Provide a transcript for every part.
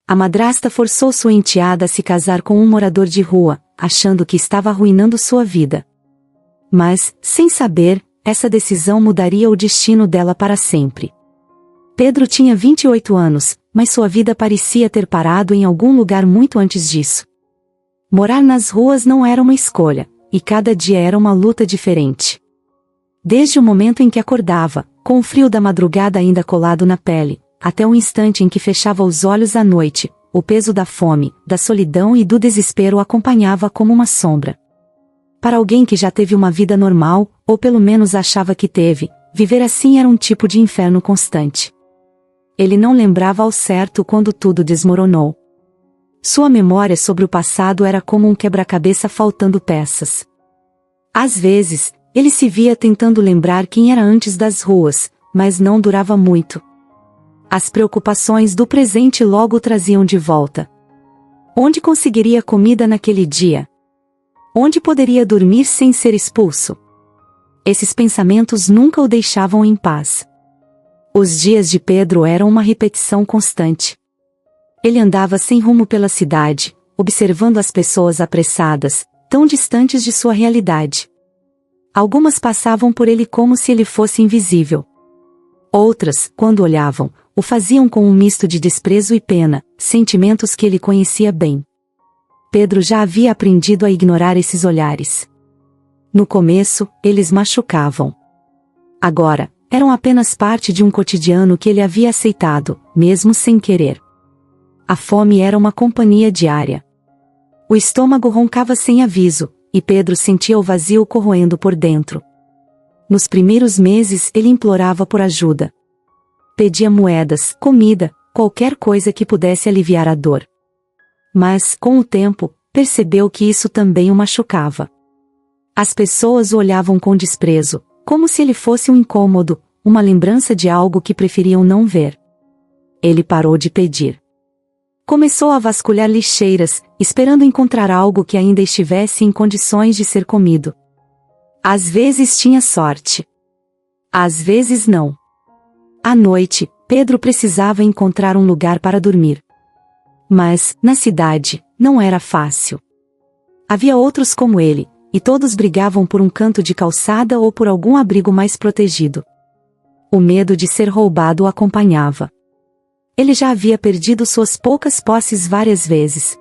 A madrasta forçou sua enteada a se casar com um morador de rua, achando que estava arruinando sua vida. Mas, sem saber, essa decisão mudaria o destino dela para sempre. Pedro tinha 28 anos, mas sua vida parecia ter parado em algum lugar muito antes disso. Morar nas ruas não era uma escolha, e cada dia era uma luta diferente. Desde o momento em que acordava, com o frio da madrugada ainda colado na pele, até o instante em que fechava os olhos à noite, o peso da fome, da solidão e do desespero o acompanhava como uma sombra. Para alguém que já teve uma vida normal, ou pelo menos achava que teve, viver assim era um tipo de inferno constante. Ele não lembrava ao certo quando tudo desmoronou. Sua memória sobre o passado era como um quebra-cabeça faltando peças. Às vezes, ele se via tentando lembrar quem era antes das ruas, mas não durava muito. As preocupações do presente logo o traziam de volta. Onde conseguiria comida naquele dia? Onde poderia dormir sem ser expulso? Esses pensamentos nunca o deixavam em paz. Os dias de Pedro eram uma repetição constante. Ele andava sem rumo pela cidade, observando as pessoas apressadas, tão distantes de sua realidade. Algumas passavam por ele como se ele fosse invisível. Outras, quando olhavam, o faziam com um misto de desprezo e pena, sentimentos que ele conhecia bem. Pedro já havia aprendido a ignorar esses olhares. No começo, eles machucavam. Agora, eram apenas parte de um cotidiano que ele havia aceitado, mesmo sem querer. A fome era uma companhia diária. O estômago roncava sem aviso, e Pedro sentia o vazio corroendo por dentro. Nos primeiros meses ele implorava por ajuda. Pedia moedas, comida, qualquer coisa que pudesse aliviar a dor. Mas, com o tempo, percebeu que isso também o machucava. As pessoas o olhavam com desprezo, como se ele fosse um incômodo, uma lembrança de algo que preferiam não ver. Ele parou de pedir. Começou a vasculhar lixeiras, esperando encontrar algo que ainda estivesse em condições de ser comido. Às vezes tinha sorte. Às vezes não. À noite, Pedro precisava encontrar um lugar para dormir. Mas, na cidade, não era fácil. Havia outros como ele, e todos brigavam por um canto de calçada ou por algum abrigo mais protegido. O medo de ser roubado o acompanhava. Ele já havia perdido suas poucas posses várias vezes.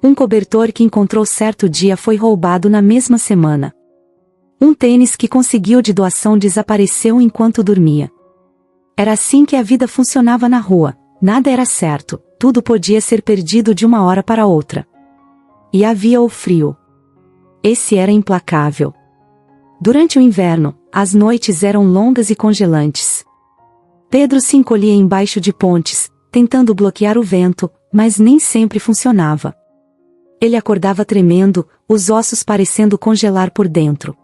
Um cobertor que encontrou certo dia foi roubado na mesma semana. Um tênis que conseguiu de doação desapareceu enquanto dormia. Era assim que a vida funcionava na rua, nada era certo, tudo podia ser perdido de uma hora para outra. E havia o frio. Esse era implacável. Durante o inverno, as noites eram longas e congelantes. Pedro se encolhia embaixo de pontes, tentando bloquear o vento, mas nem sempre funcionava. Ele acordava tremendo, os ossos parecendo congelar por dentro.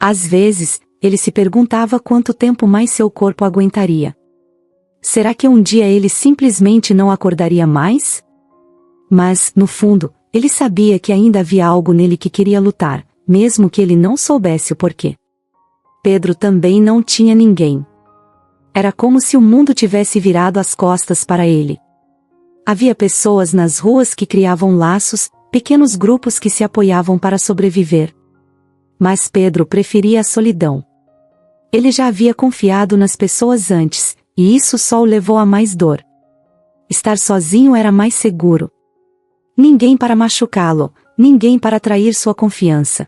Às vezes, ele se perguntava quanto tempo mais seu corpo aguentaria. Será que um dia ele simplesmente não acordaria mais? Mas, no fundo, ele sabia que ainda havia algo nele que queria lutar, mesmo que ele não soubesse o porquê. Pedro também não tinha ninguém. Era como se o mundo tivesse virado as costas para ele. Havia pessoas nas ruas que criavam laços, pequenos grupos que se apoiavam para sobreviver. Mas Pedro preferia a solidão. Ele já havia confiado nas pessoas antes, e isso só o levou a mais dor. Estar sozinho era mais seguro. Ninguém para machucá-lo, ninguém para atrair sua confiança.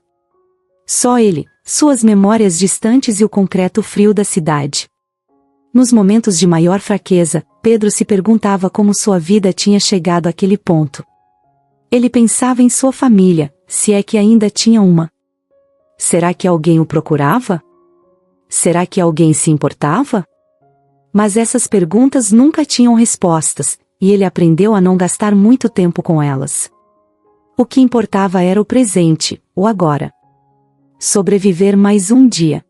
Só ele, suas memórias distantes e o concreto frio da cidade. Nos momentos de maior fraqueza, Pedro se perguntava como sua vida tinha chegado àquele ponto. Ele pensava em sua família, se é que ainda tinha uma. Será que alguém o procurava? Será que alguém se importava? Mas essas perguntas nunca tinham respostas, e ele aprendeu a não gastar muito tempo com elas. O que importava era o presente, o agora. Sobreviver mais um dia.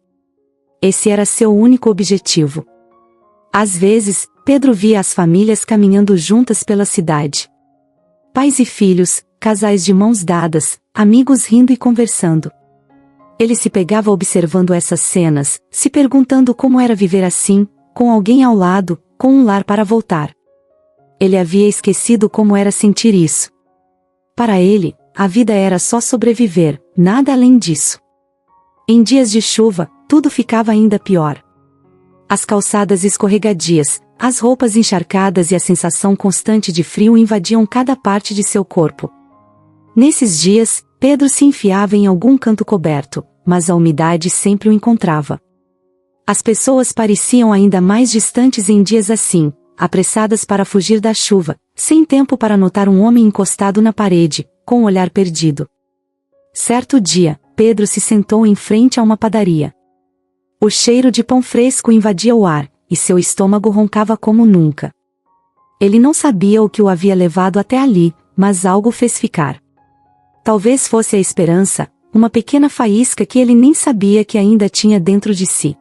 Esse era seu único objetivo. Às vezes, Pedro via as famílias caminhando juntas pela cidade. Pais e filhos, casais de mãos dadas, amigos rindo e conversando. Ele se pegava observando essas cenas, se perguntando como era viver assim, com alguém ao lado, com um lar para voltar. Ele havia esquecido como era sentir isso. Para ele, a vida era só sobreviver, nada além disso. Em dias de chuva, tudo ficava ainda pior. As calçadas escorregadias, as roupas encharcadas e a sensação constante de frio invadiam cada parte de seu corpo. Nesses dias, Pedro se enfiava em algum canto coberto, mas a umidade sempre o encontrava. As pessoas pareciam ainda mais distantes em dias assim, apressadas para fugir da chuva, sem tempo para notar um homem encostado na parede, com o olhar perdido. Certo dia, Pedro se sentou em frente a uma padaria. O cheiro de pão fresco invadia o ar, e seu estômago roncava como nunca. Ele não sabia o que o havia levado até ali, mas algo fez ficar. Talvez fosse a esperança, uma pequena faísca que ele nem sabia que ainda tinha dentro de si.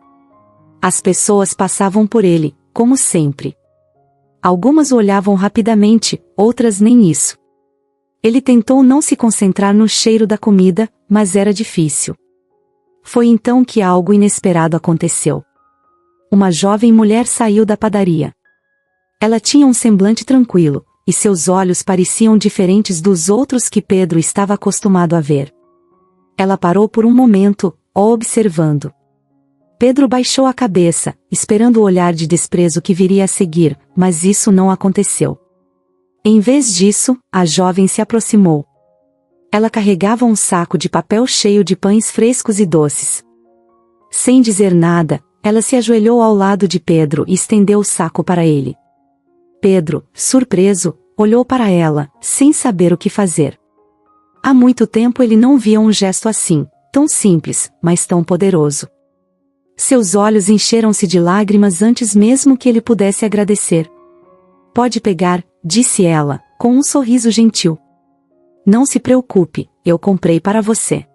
As pessoas passavam por ele, como sempre. Algumas o olhavam rapidamente, outras nem isso. Ele tentou não se concentrar no cheiro da comida, mas era difícil. Foi então que algo inesperado aconteceu. Uma jovem mulher saiu da padaria. Ela tinha um semblante tranquilo, e seus olhos pareciam diferentes dos outros que Pedro estava acostumado a ver. Ela parou por um momento, o observando. Pedro baixou a cabeça, esperando o olhar de desprezo que viria a seguir, mas isso não aconteceu. Em vez disso, a jovem se aproximou. Ela carregava um saco de papel cheio de pães frescos e doces. Sem dizer nada, ela se ajoelhou ao lado de Pedro e estendeu o saco para ele. Pedro, surpreso, olhou para ela, sem saber o que fazer. Há muito tempo ele não via um gesto assim, tão simples, mas tão poderoso. Seus olhos encheram-se de lágrimas antes mesmo que ele pudesse agradecer. Pode pegar, disse ela, com um sorriso gentil. Não se preocupe, eu comprei para você.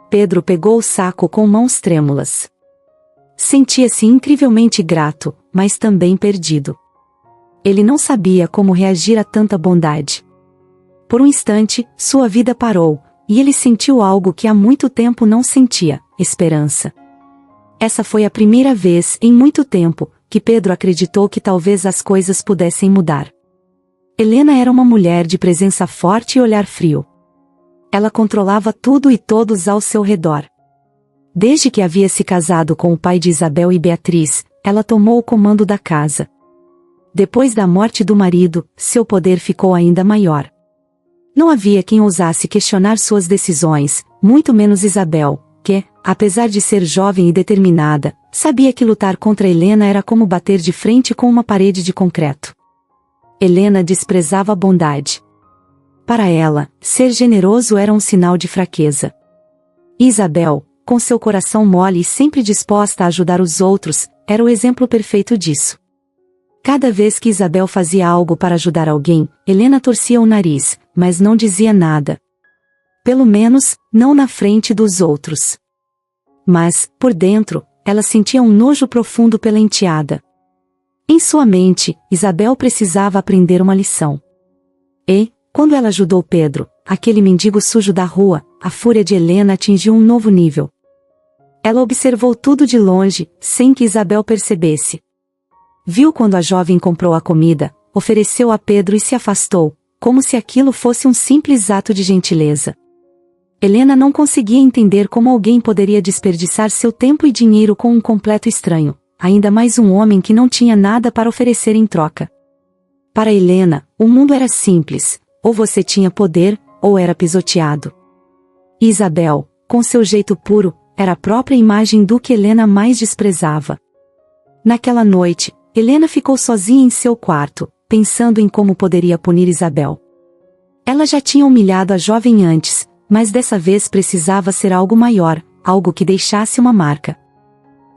Pedro pegou o saco com mãos trêmulas. Sentia-se incrivelmente grato, mas também perdido. Ele não sabia como reagir a tanta bondade. Por um instante, sua vida parou, e ele sentiu algo que há muito tempo não sentia, esperança. Essa foi a primeira vez em muito tempo que Pedro acreditou que talvez as coisas pudessem mudar. Helena era uma mulher de presença forte e olhar frio. Ela controlava tudo e todos ao seu redor. Desde que havia se casado com o pai de Isabel e Beatriz, ela tomou o comando da casa. Depois da morte do marido, seu poder ficou ainda maior. Não havia quem ousasse questionar suas decisões, muito menos Isabel, que, apesar de ser jovem e determinada, sabia que lutar contra Helena era como bater de frente com uma parede de concreto. Helena desprezava a bondade. Para ela, ser generoso era um sinal de fraqueza. Isabel, com seu coração mole e sempre disposta a ajudar os outros, era o exemplo perfeito disso. Cada vez que Isabel fazia algo para ajudar alguém, Helena torcia o nariz, mas não dizia nada. Pelo menos, não na frente dos outros. Mas, por dentro, ela sentia um nojo profundo pela enteada. Em sua mente, Isabel precisava aprender uma lição. E, quando ela ajudou Pedro, aquele mendigo sujo da rua, a fúria de Helena atingiu um novo nível. Ela observou tudo de longe, sem que Isabel percebesse. Viu quando a jovem comprou a comida, ofereceu a Pedro e se afastou, como se aquilo fosse um simples ato de gentileza. Helena não conseguia entender como alguém poderia desperdiçar seu tempo e dinheiro com um completo estranho, ainda mais um homem que não tinha nada para oferecer em troca. Para Helena, o mundo era simples, ou você tinha poder, ou era pisoteado. E Isabel, com seu jeito puro, era a própria imagem do que Helena mais desprezava. Naquela noite, Helena ficou sozinha em seu quarto, pensando em como poderia punir Isabel. Ela já tinha humilhado a jovem antes, mas dessa vez precisava ser algo maior, algo que deixasse uma marca.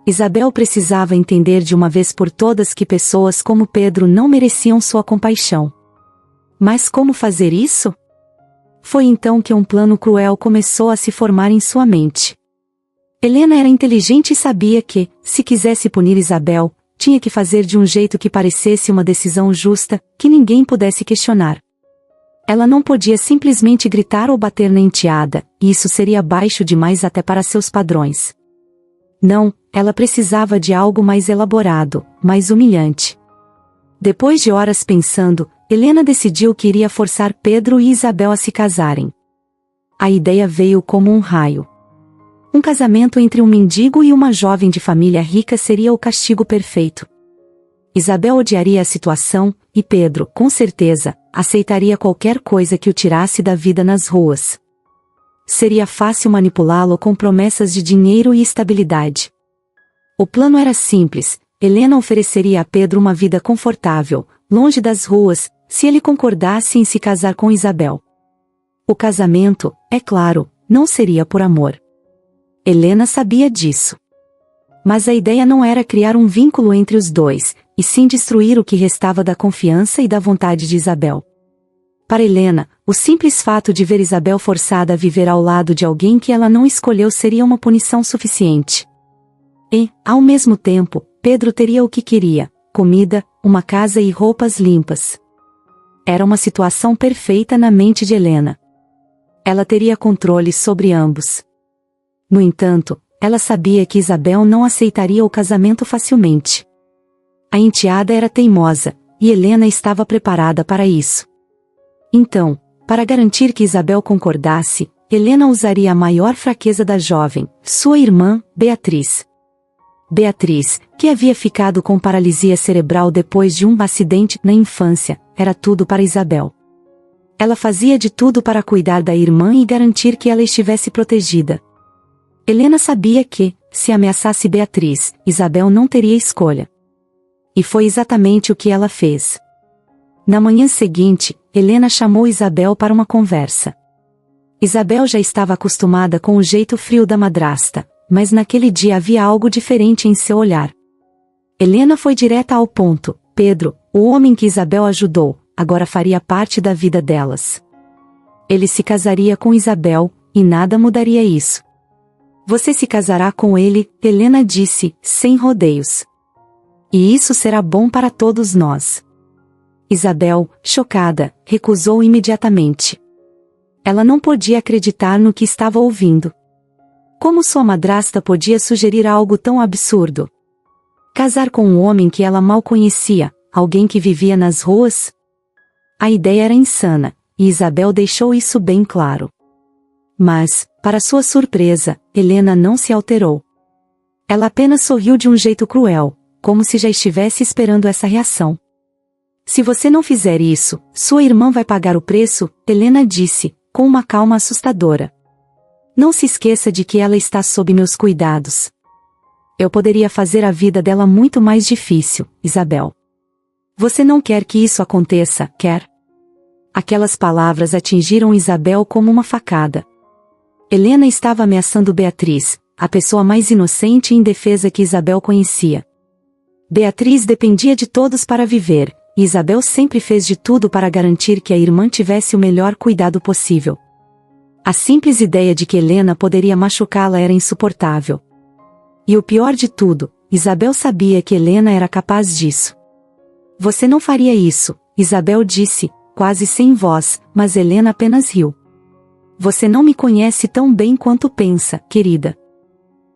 Isabel precisava entender de uma vez por todas que pessoas como Pedro não mereciam sua compaixão. Mas como fazer isso? Foi então que um plano cruel começou a se formar em sua mente. Helena era inteligente e sabia que, se quisesse punir Isabel, tinha que fazer de um jeito que parecesse uma decisão justa, que ninguém pudesse questionar. Ela não podia simplesmente gritar ou bater na enteada, e isso seria baixo demais até para seus padrões. Não, ela precisava de algo mais elaborado, mais humilhante. Depois de horas pensando, Helena decidiu que iria forçar Pedro e Isabel a se casarem. A ideia veio como um raio. Um casamento entre um mendigo e uma jovem de família rica seria o castigo perfeito. Isabel odiaria a situação, e Pedro, com certeza, aceitaria qualquer coisa que o tirasse da vida nas ruas. Seria fácil manipulá-lo com promessas de dinheiro e estabilidade. O plano era simples: Helena ofereceria a Pedro uma vida confortável, longe das ruas, se ele concordasse em se casar com Isabel. O casamento, é claro, não seria por amor. Helena sabia disso. Mas a ideia não era criar um vínculo entre os dois, e sim destruir o que restava da confiança e da vontade de Isabel. Para Helena, o simples fato de ver Isabel forçada a viver ao lado de alguém que ela não escolheu seria uma punição suficiente. E, ao mesmo tempo, Pedro teria o que queria: comida, uma casa e roupas limpas. Era uma situação perfeita na mente de Helena. Ela teria controle sobre ambos. No entanto, ela sabia que Isabel não aceitaria o casamento facilmente. A enteada era teimosa, e Helena estava preparada para isso. Então, para garantir que Isabel concordasse, Helena usaria a maior fraqueza da jovem, sua irmã, Beatriz. Beatriz, que havia ficado com paralisia cerebral depois de um acidente na infância, era tudo para Isabel. Ela fazia de tudo para cuidar da irmã e garantir que ela estivesse protegida. Helena sabia que, se ameaçasse Beatriz, Isabel não teria escolha. E foi exatamente o que ela fez. Na manhã seguinte, Helena chamou Isabel para uma conversa. Isabel já estava acostumada com o jeito frio da madrasta, mas naquele dia havia algo diferente em seu olhar. Helena foi direta ao ponto: Pedro, o homem que Isabel ajudou, agora faria parte da vida delas. Ele se casaria com Isabel, e nada mudaria isso. Você se casará com ele, Helena disse, sem rodeios. E isso será bom para todos nós. Isabel, chocada, recusou imediatamente. Ela não podia acreditar no que estava ouvindo. Como sua madrasta podia sugerir algo tão absurdo? Casar com um homem que ela mal conhecia, alguém que vivia nas ruas? A ideia era insana, e Isabel deixou isso bem claro. Mas, para sua surpresa, Helena não se alterou. Ela apenas sorriu de um jeito cruel, como se já estivesse esperando essa reação. Se você não fizer isso, sua irmã vai pagar o preço, Helena disse, com uma calma assustadora. Não se esqueça de que ela está sob meus cuidados. Eu poderia fazer a vida dela muito mais difícil, Isabel. Você não quer que isso aconteça, quer? Aquelas palavras atingiram Isabel como uma facada. Helena estava ameaçando Beatriz, a pessoa mais inocente e indefesa que Isabel conhecia. Beatriz dependia de todos para viver, e Isabel sempre fez de tudo para garantir que a irmã tivesse o melhor cuidado possível. A simples ideia de que Helena poderia machucá-la era insuportável. E o pior de tudo, Isabel sabia que Helena era capaz disso. Você não faria isso, Isabel disse, quase sem voz, mas Helena apenas riu. Você não me conhece tão bem quanto pensa, querida.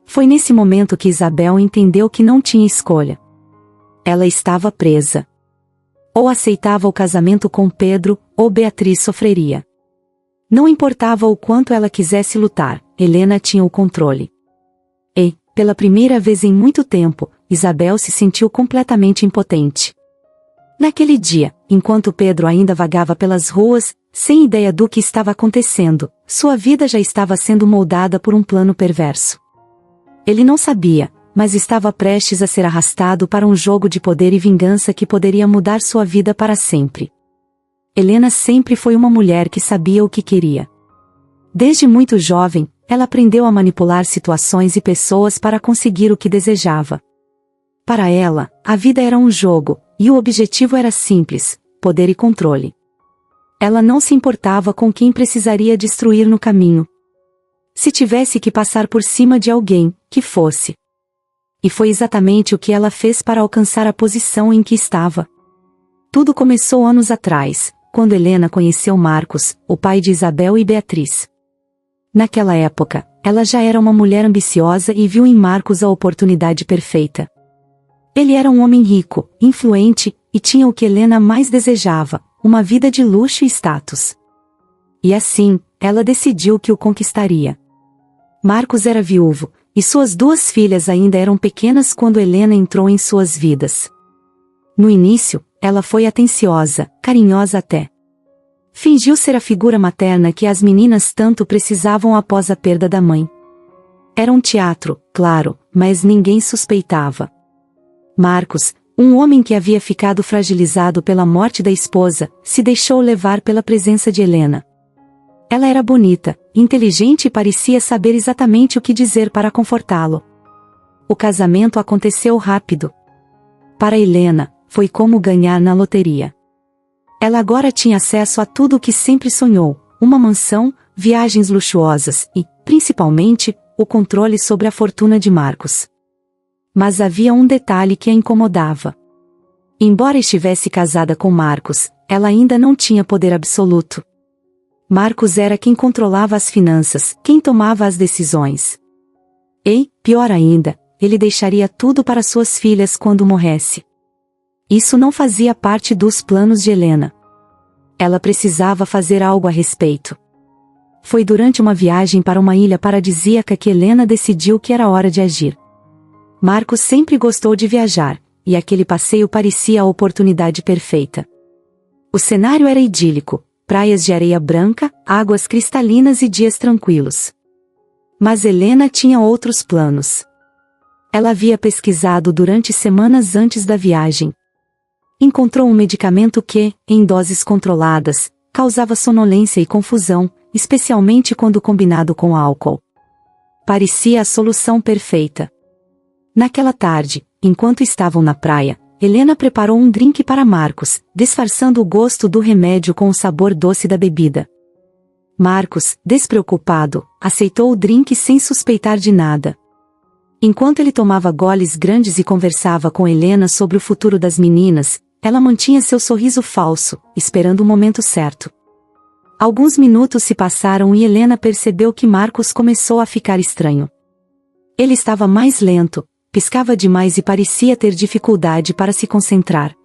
Foi nesse momento que Isabel entendeu que não tinha escolha. Ela estava presa. Ou aceitava o casamento com Pedro, ou Beatriz sofreria. Não importava o quanto ela quisesse lutar, Helena tinha o controle. E, pela primeira vez em muito tempo, Isabel se sentiu completamente impotente. Naquele dia, enquanto Pedro ainda vagava pelas ruas, sem ideia do que estava acontecendo, sua vida já estava sendo moldada por um plano perverso. Ele não sabia, mas estava prestes a ser arrastado para um jogo de poder e vingança que poderia mudar sua vida para sempre. Helena sempre foi uma mulher que sabia o que queria. Desde muito jovem, ela aprendeu a manipular situações e pessoas para conseguir o que desejava. Para ela, a vida era um jogo, e o objetivo era simples: poder e controle. Ela não se importava com quem precisaria destruir no caminho. Se tivesse que passar por cima de alguém, que fosse. E foi exatamente o que ela fez para alcançar a posição em que estava. Tudo começou anos atrás, quando Helena conheceu Marcos, o pai de Isabel e Beatriz. Naquela época, ela já era uma mulher ambiciosa e viu em Marcos a oportunidade perfeita. Ele era um homem rico, influente, e tinha o que Helena mais desejava, uma vida de luxo e status. E assim, ela decidiu que o conquistaria. Marcos era viúvo, e suas duas filhas ainda eram pequenas quando Helena entrou em suas vidas. No início, ela foi atenciosa, carinhosa até. Fingiu ser a figura materna que as meninas tanto precisavam após a perda da mãe. Era um teatro, claro, mas ninguém suspeitava. Marcos, um homem que havia ficado fragilizado pela morte da esposa, se deixou levar pela presença de Helena. Ela era bonita, inteligente e parecia saber exatamente o que dizer para confortá-lo. O casamento aconteceu rápido. Para Helena, foi como ganhar na loteria. Ela agora tinha acesso a tudo o que sempre sonhou, uma mansão, viagens luxuosas e, principalmente, o controle sobre a fortuna de Marcos. Mas havia um detalhe que a incomodava. Embora estivesse casada com Marcos, ela ainda não tinha poder absoluto. Marcos era quem controlava as finanças, quem tomava as decisões. E, pior ainda, ele deixaria tudo para suas filhas quando morresse. Isso não fazia parte dos planos de Helena. Ela precisava fazer algo a respeito. Foi durante uma viagem para uma ilha paradisíaca que Helena decidiu que era hora de agir. Marcos sempre gostou de viajar, e aquele passeio parecia a oportunidade perfeita. O cenário era idílico, praias de areia branca, águas cristalinas e dias tranquilos. Mas Helena tinha outros planos. Ela havia pesquisado durante semanas antes da viagem. Encontrou um medicamento que, em doses controladas, causava sonolência e confusão, especialmente quando combinado com álcool. Parecia a solução perfeita. Naquela tarde, enquanto estavam na praia, Helena preparou um drink para Marcos, disfarçando o gosto do remédio com o sabor doce da bebida. Marcos, despreocupado, aceitou o drink sem suspeitar de nada. Enquanto ele tomava goles grandes e conversava com Helena sobre o futuro das meninas, ela mantinha seu sorriso falso, esperando o momento certo. Alguns minutos se passaram e Helena percebeu que Marcos começou a ficar estranho. Ele estava mais lento, piscava demais e parecia ter dificuldade para se concentrar.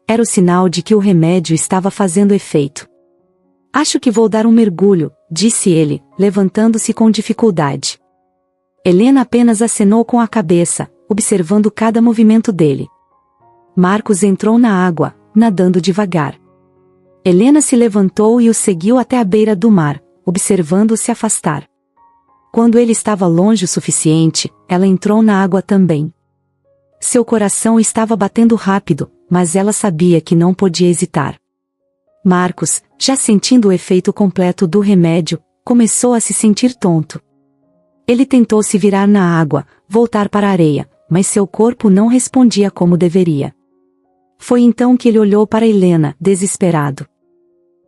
Era o sinal de que o remédio estava fazendo efeito. Acho que vou dar um mergulho, disse ele, levantando-se com dificuldade. Helena apenas acenou com a cabeça, observando cada movimento dele. Marcos entrou na água, nadando devagar. Helena se levantou e o seguiu até a beira do mar, observando-o se afastar. Quando ele estava longe o suficiente, ela entrou na água também. Seu coração estava batendo rápido, mas ela sabia que não podia hesitar. Marcos, já sentindo o efeito completo do remédio, começou a se sentir tonto. Ele tentou se virar na água, voltar para a areia, mas seu corpo não respondia como deveria. Foi então que ele olhou para Helena, desesperado.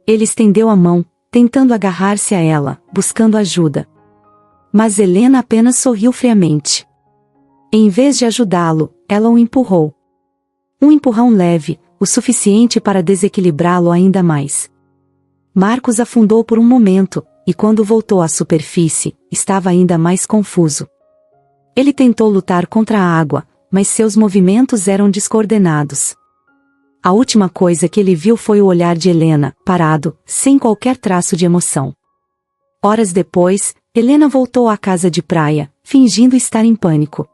Ele estendeu a mão, tentando agarrar-se a ela, buscando ajuda. Mas Helena apenas sorriu friamente. Em vez de ajudá-lo, ela o empurrou. Um empurrão leve, o suficiente para desequilibrá-lo ainda mais. Marcos afundou por um momento, e quando voltou à superfície, estava ainda mais confuso. Ele tentou lutar contra a água, mas seus movimentos eram descoordenados. A última coisa que ele viu foi o olhar de Helena, parado, sem qualquer traço de emoção. Horas depois, Helena voltou à casa de praia, fingindo estar em pânico.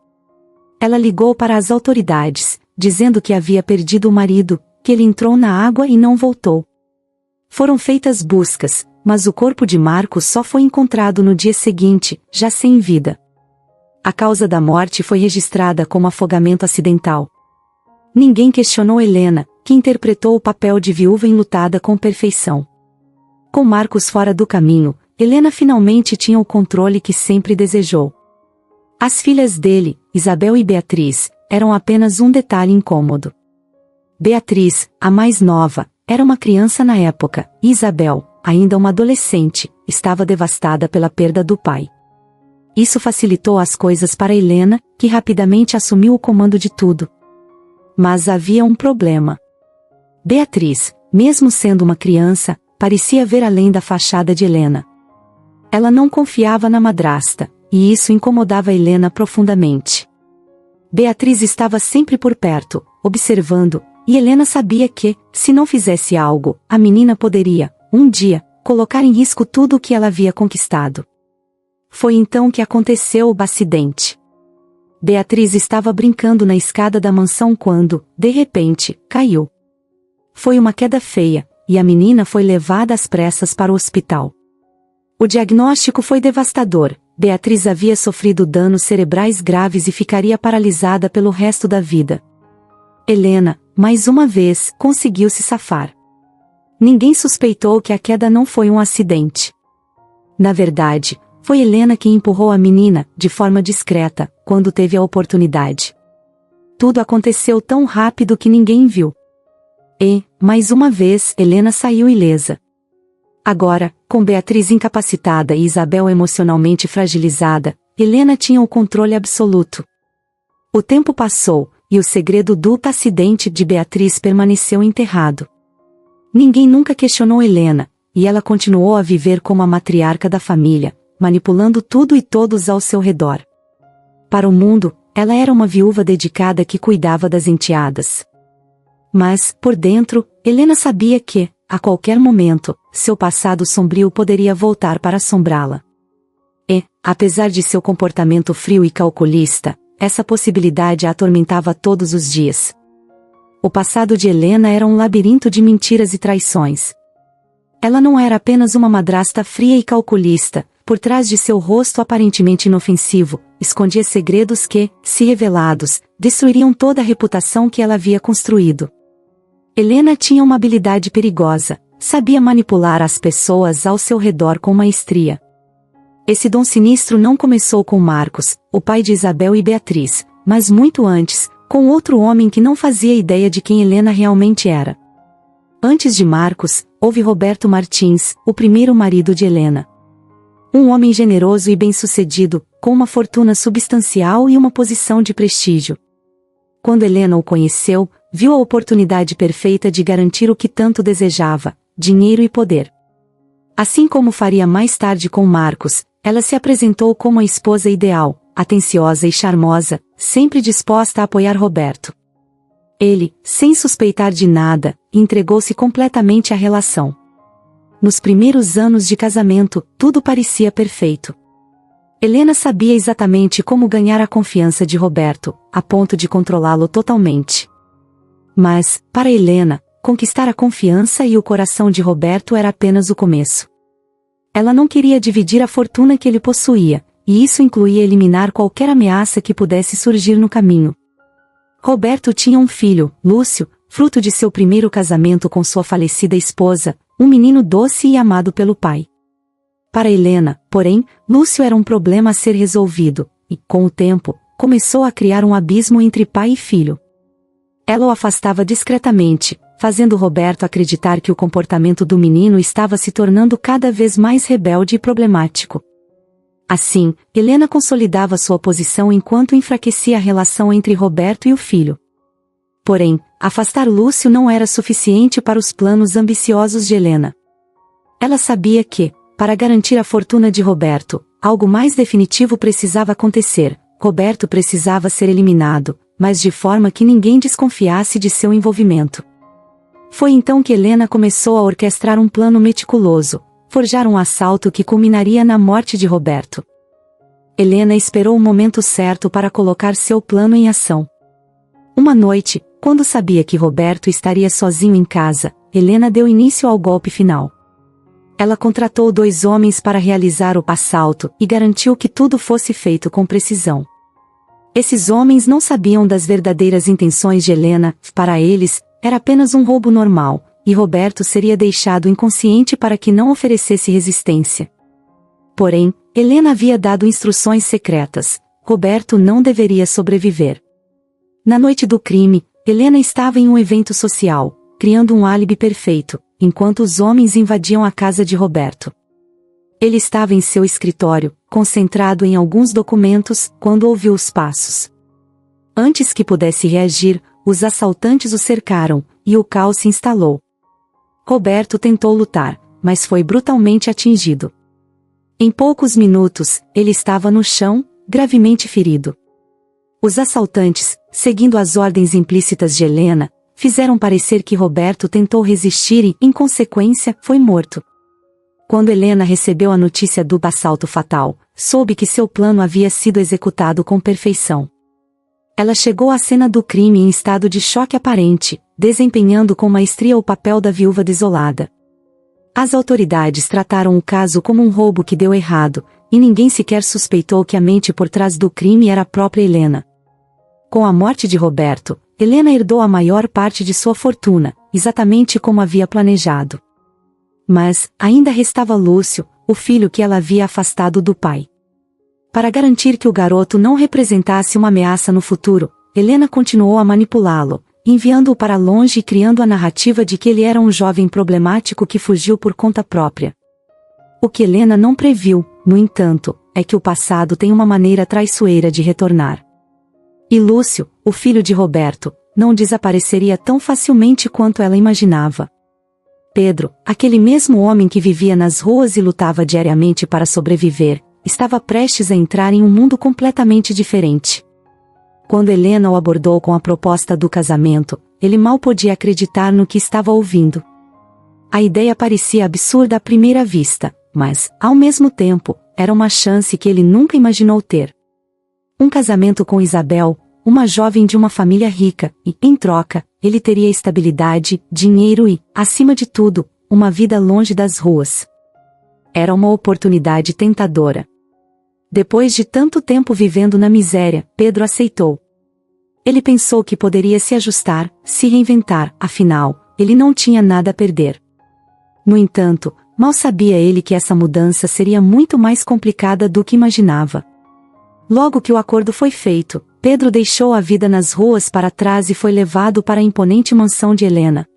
Ela ligou para as autoridades, dizendo que havia perdido o marido, que ele entrou na água e não voltou. Foram feitas buscas, mas o corpo de Marcos só foi encontrado no dia seguinte, já sem vida. A causa da morte foi registrada como afogamento acidental. Ninguém questionou Helena, que interpretou o papel de viúva enlutada com perfeição. Com Marcos fora do caminho, Helena finalmente tinha o controle que sempre desejou. As filhas dele, Isabel e Beatriz, eram apenas um detalhe incômodo. Beatriz, a mais nova, era uma criança na época, e Isabel, ainda uma adolescente, estava devastada pela perda do pai. Isso facilitou as coisas para Helena, que rapidamente assumiu o comando de tudo. Mas havia um problema. Beatriz, mesmo sendo uma criança, parecia ver além da fachada de Helena. Ela não confiava na madrasta, e isso incomodava Helena profundamente. Beatriz estava sempre por perto, observando, e Helena sabia que, se não fizesse algo, a menina poderia, um dia, colocar em risco tudo o que ela havia conquistado. Foi então que aconteceu o acidente. Beatriz estava brincando na escada da mansão quando, de repente, caiu. Foi uma queda feia, e a menina foi levada às pressas para o hospital. O diagnóstico foi devastador. Beatriz havia sofrido danos cerebrais graves e ficaria paralisada pelo resto da vida. Helena, mais uma vez, conseguiu se safar. Ninguém suspeitou que a queda não foi um acidente. Na verdade, foi Helena quem empurrou a menina, de forma discreta, quando teve a oportunidade. Tudo aconteceu tão rápido que ninguém viu. E, mais uma vez, Helena saiu ilesa. Agora, com Beatriz incapacitada e Isabel emocionalmente fragilizada, Helena tinha o controle absoluto. O tempo passou, e o segredo do acidente de Beatriz permaneceu enterrado. Ninguém nunca questionou Helena, e ela continuou a viver como a matriarca da família, manipulando tudo e todos ao seu redor. Para o mundo, ela era uma viúva dedicada que cuidava das enteadas. Mas, por dentro, Helena sabia que, a qualquer momento, seu passado sombrio poderia voltar para assombrá-la. E, apesar de seu comportamento frio e calculista, essa possibilidade a atormentava todos os dias. O passado de Helena era um labirinto de mentiras e traições. Ela não era apenas uma madrasta fria e calculista, por trás de seu rosto aparentemente inofensivo, escondia segredos que, se revelados, destruiriam toda a reputação que ela havia construído. Helena tinha uma habilidade perigosa, sabia manipular as pessoas ao seu redor com maestria. Esse dom sinistro não começou com Marcos, o pai de Isabel e Beatriz, mas muito antes, com outro homem que não fazia ideia de quem Helena realmente era. Antes de Marcos, houve Roberto Martins, o primeiro marido de Helena. Um homem generoso e bem-sucedido, com uma fortuna substancial e uma posição de prestígio. Quando Helena o conheceu, viu a oportunidade perfeita de garantir o que tanto desejava, dinheiro e poder. Assim como faria mais tarde com Marcos, ela se apresentou como a esposa ideal, atenciosa e charmosa, sempre disposta a apoiar Roberto. Ele, sem suspeitar de nada, entregou-se completamente à relação. Nos primeiros anos de casamento, tudo parecia perfeito. Helena sabia exatamente como ganhar a confiança de Roberto, a ponto de controlá-lo totalmente. Mas, para Helena, conquistar a confiança e o coração de Roberto era apenas o começo. Ela não queria dividir a fortuna que ele possuía, e isso incluía eliminar qualquer ameaça que pudesse surgir no caminho. Roberto tinha um filho, Lúcio, fruto de seu primeiro casamento com sua falecida esposa, um menino doce e amado pelo pai. Para Helena, porém, Lúcio era um problema a ser resolvido, e, com o tempo, começou a criar um abismo entre pai e filho. Ela o afastava discretamente, fazendo Roberto acreditar que o comportamento do menino estava se tornando cada vez mais rebelde e problemático. Assim, Helena consolidava sua posição enquanto enfraquecia a relação entre Roberto e o filho. Porém, afastar Lúcio não era suficiente para os planos ambiciosos de Helena. Ela sabia que, para garantir a fortuna de Roberto, algo mais definitivo precisava acontecer. Roberto precisava ser eliminado, mas de forma que ninguém desconfiasse de seu envolvimento. Foi então que Helena começou a orquestrar um plano meticuloso, forjar um assalto que culminaria na morte de Roberto. Helena esperou o momento certo para colocar seu plano em ação. Uma noite, quando sabia que Roberto estaria sozinho em casa, Helena deu início ao golpe final. Ela contratou 2 homens para realizar o assalto e garantiu que tudo fosse feito com precisão. Esses homens não sabiam das verdadeiras intenções de Helena. Para eles, era apenas um roubo normal, e Roberto seria deixado inconsciente para que não oferecesse resistência. Porém, Helena havia dado instruções secretas. Roberto não deveria sobreviver. Na noite do crime, Helena estava em um evento social, criando um álibi perfeito, enquanto os homens invadiam a casa de Roberto. Ele estava em seu escritório, concentrado em alguns documentos, quando ouviu os passos. Antes que pudesse reagir, os assaltantes o cercaram, e o caos se instalou. Roberto tentou lutar, mas foi brutalmente atingido. Em poucos minutos, ele estava no chão, gravemente ferido. Os assaltantes, seguindo as ordens implícitas de Helena, fizeram parecer que Roberto tentou resistir e, em consequência, foi morto. Quando Helena recebeu a notícia do assalto fatal, soube que seu plano havia sido executado com perfeição. Ela chegou à cena do crime em estado de choque aparente, desempenhando com maestria o papel da viúva desolada. As autoridades trataram o caso como um roubo que deu errado, e ninguém sequer suspeitou que a mente por trás do crime era a própria Helena. Com a morte de Roberto, Helena herdou a maior parte de sua fortuna, exatamente como havia planejado. Mas, ainda restava Lúcio, o filho que ela havia afastado do pai. Para garantir que o garoto não representasse uma ameaça no futuro, Helena continuou a manipulá-lo, enviando-o para longe e criando a narrativa de que ele era um jovem problemático que fugiu por conta própria. O que Helena não previu, no entanto, é que o passado tem uma maneira traiçoeira de retornar. E Lúcio, o filho de Roberto, não desapareceria tão facilmente quanto ela imaginava. Pedro, aquele mesmo homem que vivia nas ruas e lutava diariamente para sobreviver, estava prestes a entrar em um mundo completamente diferente. Quando Helena o abordou com a proposta do casamento, ele mal podia acreditar no que estava ouvindo. A ideia parecia absurda à primeira vista, mas, ao mesmo tempo, era uma chance que ele nunca imaginou ter. Um casamento com Isabel, uma jovem de uma família rica, e, em troca, ele teria estabilidade, dinheiro e, acima de tudo, uma vida longe das ruas. Era uma oportunidade tentadora. Depois de tanto tempo vivendo na miséria, Pedro aceitou. Ele pensou que poderia se ajustar, se reinventar, afinal, ele não tinha nada a perder. No entanto, mal sabia ele que essa mudança seria muito mais complicada do que imaginava. Logo que o acordo foi feito, Pedro deixou a vida nas ruas para trás e foi levado para a imponente mansão de Helena.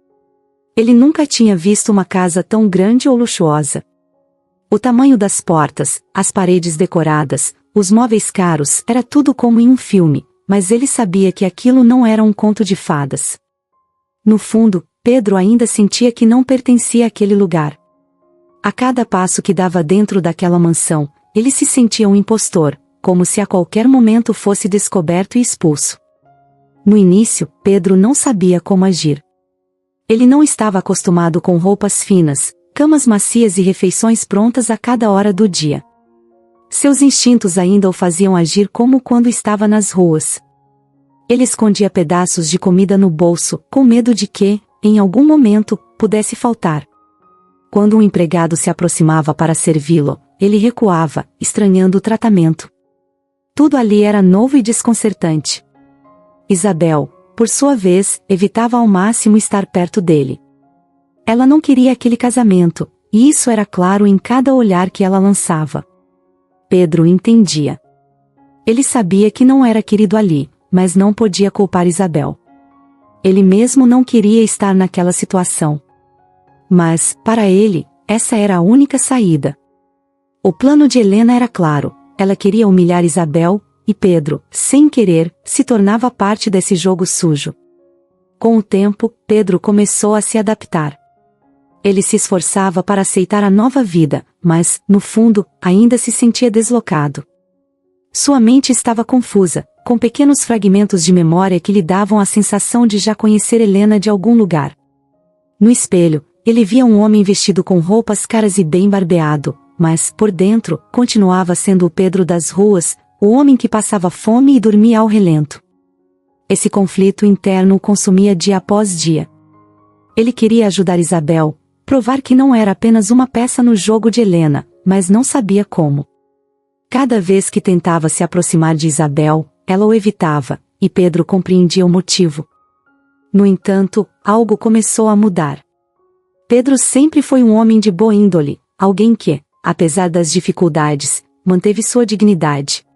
Ele nunca tinha visto uma casa tão grande ou luxuosa. O tamanho das portas, as paredes decoradas, os móveis caros, era tudo como em um filme, mas ele sabia que aquilo não era um conto de fadas. No fundo, Pedro ainda sentia que não pertencia àquele lugar. A cada passo que dava dentro daquela mansão, ele se sentia um impostor, como se a qualquer momento fosse descoberto e expulso. No início, Pedro não sabia como agir. Ele não estava acostumado com roupas finas, camas macias e refeições prontas a cada hora do dia. Seus instintos ainda o faziam agir como quando estava nas ruas. Ele escondia pedaços de comida no bolso, com medo de que, em algum momento, pudesse faltar. Quando um empregado se aproximava para servi-lo, ele recuava, estranhando o tratamento. Tudo ali era novo e desconcertante. Isabel, por sua vez, evitava ao máximo estar perto dele. Ela não queria aquele casamento, e isso era claro em cada olhar que ela lançava. Pedro entendia. Ele sabia que não era querido ali, mas não podia culpar Isabel. Ele mesmo não queria estar naquela situação. Mas, para ele, essa era a única saída. O plano de Helena era claro, ela queria humilhar Isabel, e Pedro, sem querer, se tornava parte desse jogo sujo. Com o tempo, Pedro começou a se adaptar. Ele se esforçava para aceitar a nova vida, mas, no fundo, ainda se sentia deslocado. Sua mente estava confusa, com pequenos fragmentos de memória que lhe davam a sensação de já conhecer Helena de algum lugar. No espelho, ele via um homem vestido com roupas caras e bem barbeado, mas, por dentro, continuava sendo o Pedro das ruas, o homem que passava fome e dormia ao relento. Esse conflito interno o consumia dia após dia. Ele queria ajudar Isabel, provar que não era apenas uma peça no jogo de Helena, mas não sabia como. Cada vez que tentava se aproximar de Isabel, ela o evitava, e Pedro compreendia o motivo. No entanto, algo começou a mudar. Pedro sempre foi um homem de boa índole, alguém que, apesar das dificuldades, manteve sua dignidade.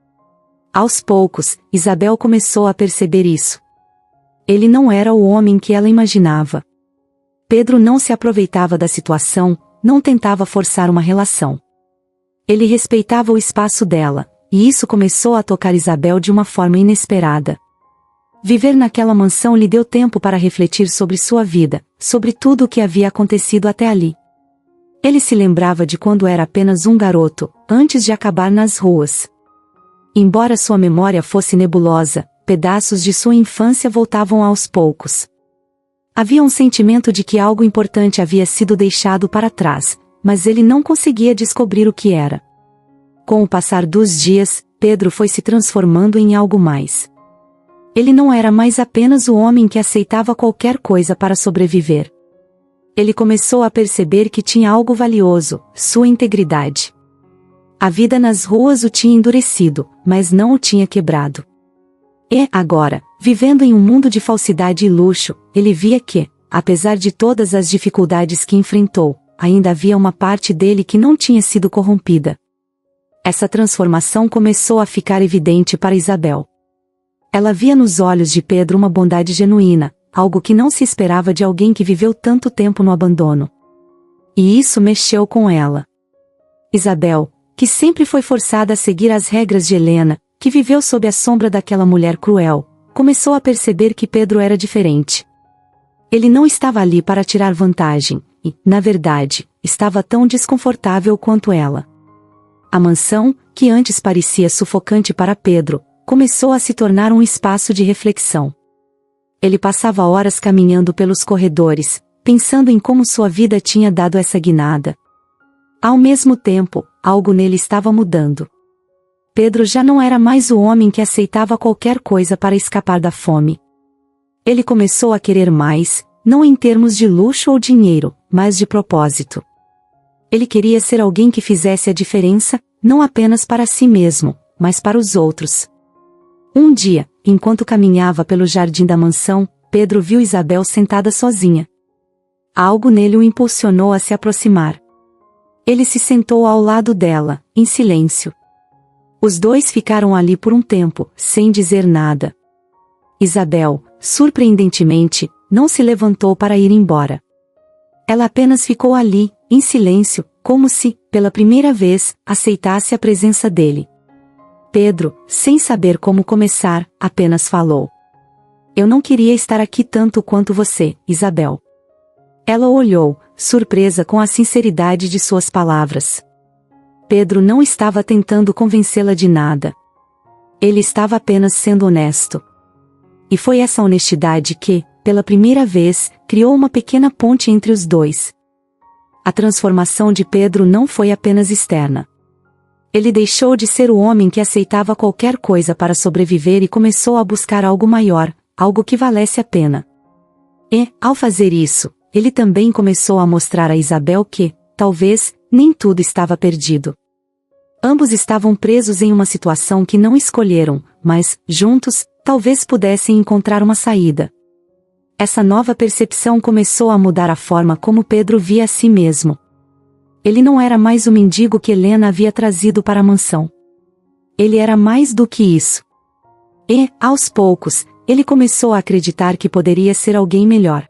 Aos poucos, Isabel começou a perceber isso. Ele não era o homem que ela imaginava. Pedro não se aproveitava da situação, não tentava forçar uma relação. Ele respeitava o espaço dela, e isso começou a tocar Isabel de uma forma inesperada. Viver naquela mansão lhe deu tempo para refletir sobre sua vida, sobre tudo o que havia acontecido até ali. Ele se lembrava de quando era apenas um garoto, antes de acabar nas ruas. Embora sua memória fosse nebulosa, pedaços de sua infância voltavam aos poucos. Havia um sentimento de que algo importante havia sido deixado para trás, mas ele não conseguia descobrir o que era. Com o passar dos dias, Pedro foi se transformando em algo mais. Ele não era mais apenas o homem que aceitava qualquer coisa para sobreviver. Ele começou a perceber que tinha algo valioso, sua integridade. A vida nas ruas o tinha endurecido, mas não o tinha quebrado. E, agora, vivendo em um mundo de falsidade e luxo, ele via que, apesar de todas as dificuldades que enfrentou, ainda havia uma parte dele que não tinha sido corrompida. Essa transformação começou a ficar evidente para Isabel. Ela via nos olhos de Pedro uma bondade genuína, algo que não se esperava de alguém que viveu tanto tempo no abandono. E isso mexeu com ela. Isabel, que sempre foi forçada a seguir as regras de Helena, que viveu sob a sombra daquela mulher cruel, começou a perceber que Pedro era diferente. Ele não estava ali para tirar vantagem, e, na verdade, estava tão desconfortável quanto ela. A mansão, que antes parecia sufocante para Pedro, começou a se tornar um espaço de reflexão. Ele passava horas caminhando pelos corredores, pensando em como sua vida tinha dado essa guinada. Ao mesmo tempo, algo nele estava mudando. Pedro já não era mais o homem que aceitava qualquer coisa para escapar da fome. Ele começou a querer mais, não em termos de luxo ou dinheiro, mas de propósito. Ele queria ser alguém que fizesse a diferença, não apenas para si mesmo, mas para os outros. Um dia, enquanto caminhava pelo jardim da mansão, Pedro viu Isabel sentada sozinha. Algo nele o impulsionou a se aproximar. Ele se sentou ao lado dela, em silêncio. Os dois ficaram ali por um tempo, sem dizer nada. Isabel, surpreendentemente, não se levantou para ir embora. Ela apenas ficou ali, em silêncio, como se, pela primeira vez, aceitasse a presença dele. Pedro, sem saber como começar, apenas falou: "Eu não queria estar aqui tanto quanto você, Isabel." Ela o olhou, surpresa com a sinceridade de suas palavras. Pedro não estava tentando convencê-la de nada. Ele estava apenas sendo honesto. E foi essa honestidade que, pela primeira vez, criou uma pequena ponte entre os dois. A transformação de Pedro não foi apenas externa. Ele deixou de ser o homem que aceitava qualquer coisa para sobreviver e começou a buscar algo maior, algo que valesse a pena. E, ao fazer isso, ele também começou a mostrar a Isabel que, talvez, nem tudo estava perdido. Ambos estavam presos em uma situação que não escolheram, mas, juntos, talvez pudessem encontrar uma saída. Essa nova percepção começou a mudar a forma como Pedro via a si mesmo. Ele não era mais o mendigo que Helena havia trazido para a mansão. Ele era mais do que isso. E, aos poucos, ele começou a acreditar que poderia ser alguém melhor.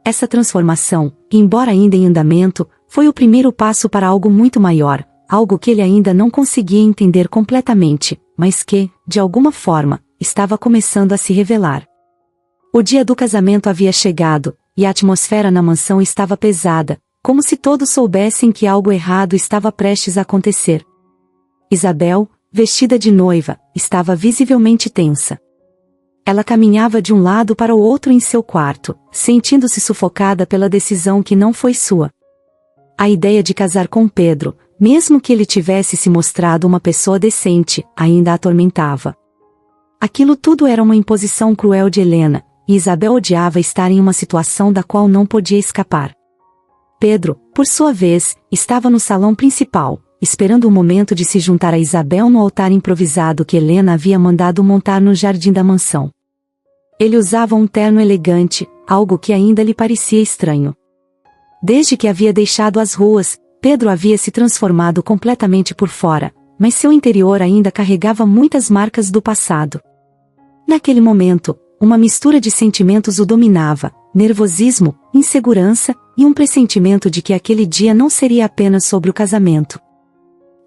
Essa transformação, embora ainda em andamento, foi o primeiro passo para algo muito maior, algo que ele ainda não conseguia entender completamente, mas que, de alguma forma, estava começando a se revelar. O dia do casamento havia chegado, e a atmosfera na mansão estava pesada, como se todos soubessem que algo errado estava prestes a acontecer. Isabel, vestida de noiva, estava visivelmente tensa. Ela caminhava de um lado para o outro em seu quarto, sentindo-se sufocada pela decisão que não foi sua. A ideia de casar com Pedro, mesmo que ele tivesse se mostrado uma pessoa decente, ainda a atormentava. Aquilo tudo era uma imposição cruel de Helena, e Isabel odiava estar em uma situação da qual não podia escapar. Pedro, por sua vez, estava no salão principal, esperando o momento de se juntar a Isabel no altar improvisado que Helena havia mandado montar no jardim da mansão. Ele usava um terno elegante, algo que ainda lhe parecia estranho. Desde que havia deixado as ruas, Pedro havia se transformado completamente por fora, mas seu interior ainda carregava muitas marcas do passado. Naquele momento, uma mistura de sentimentos o dominava, nervosismo, insegurança, e um pressentimento de que aquele dia não seria apenas sobre o casamento.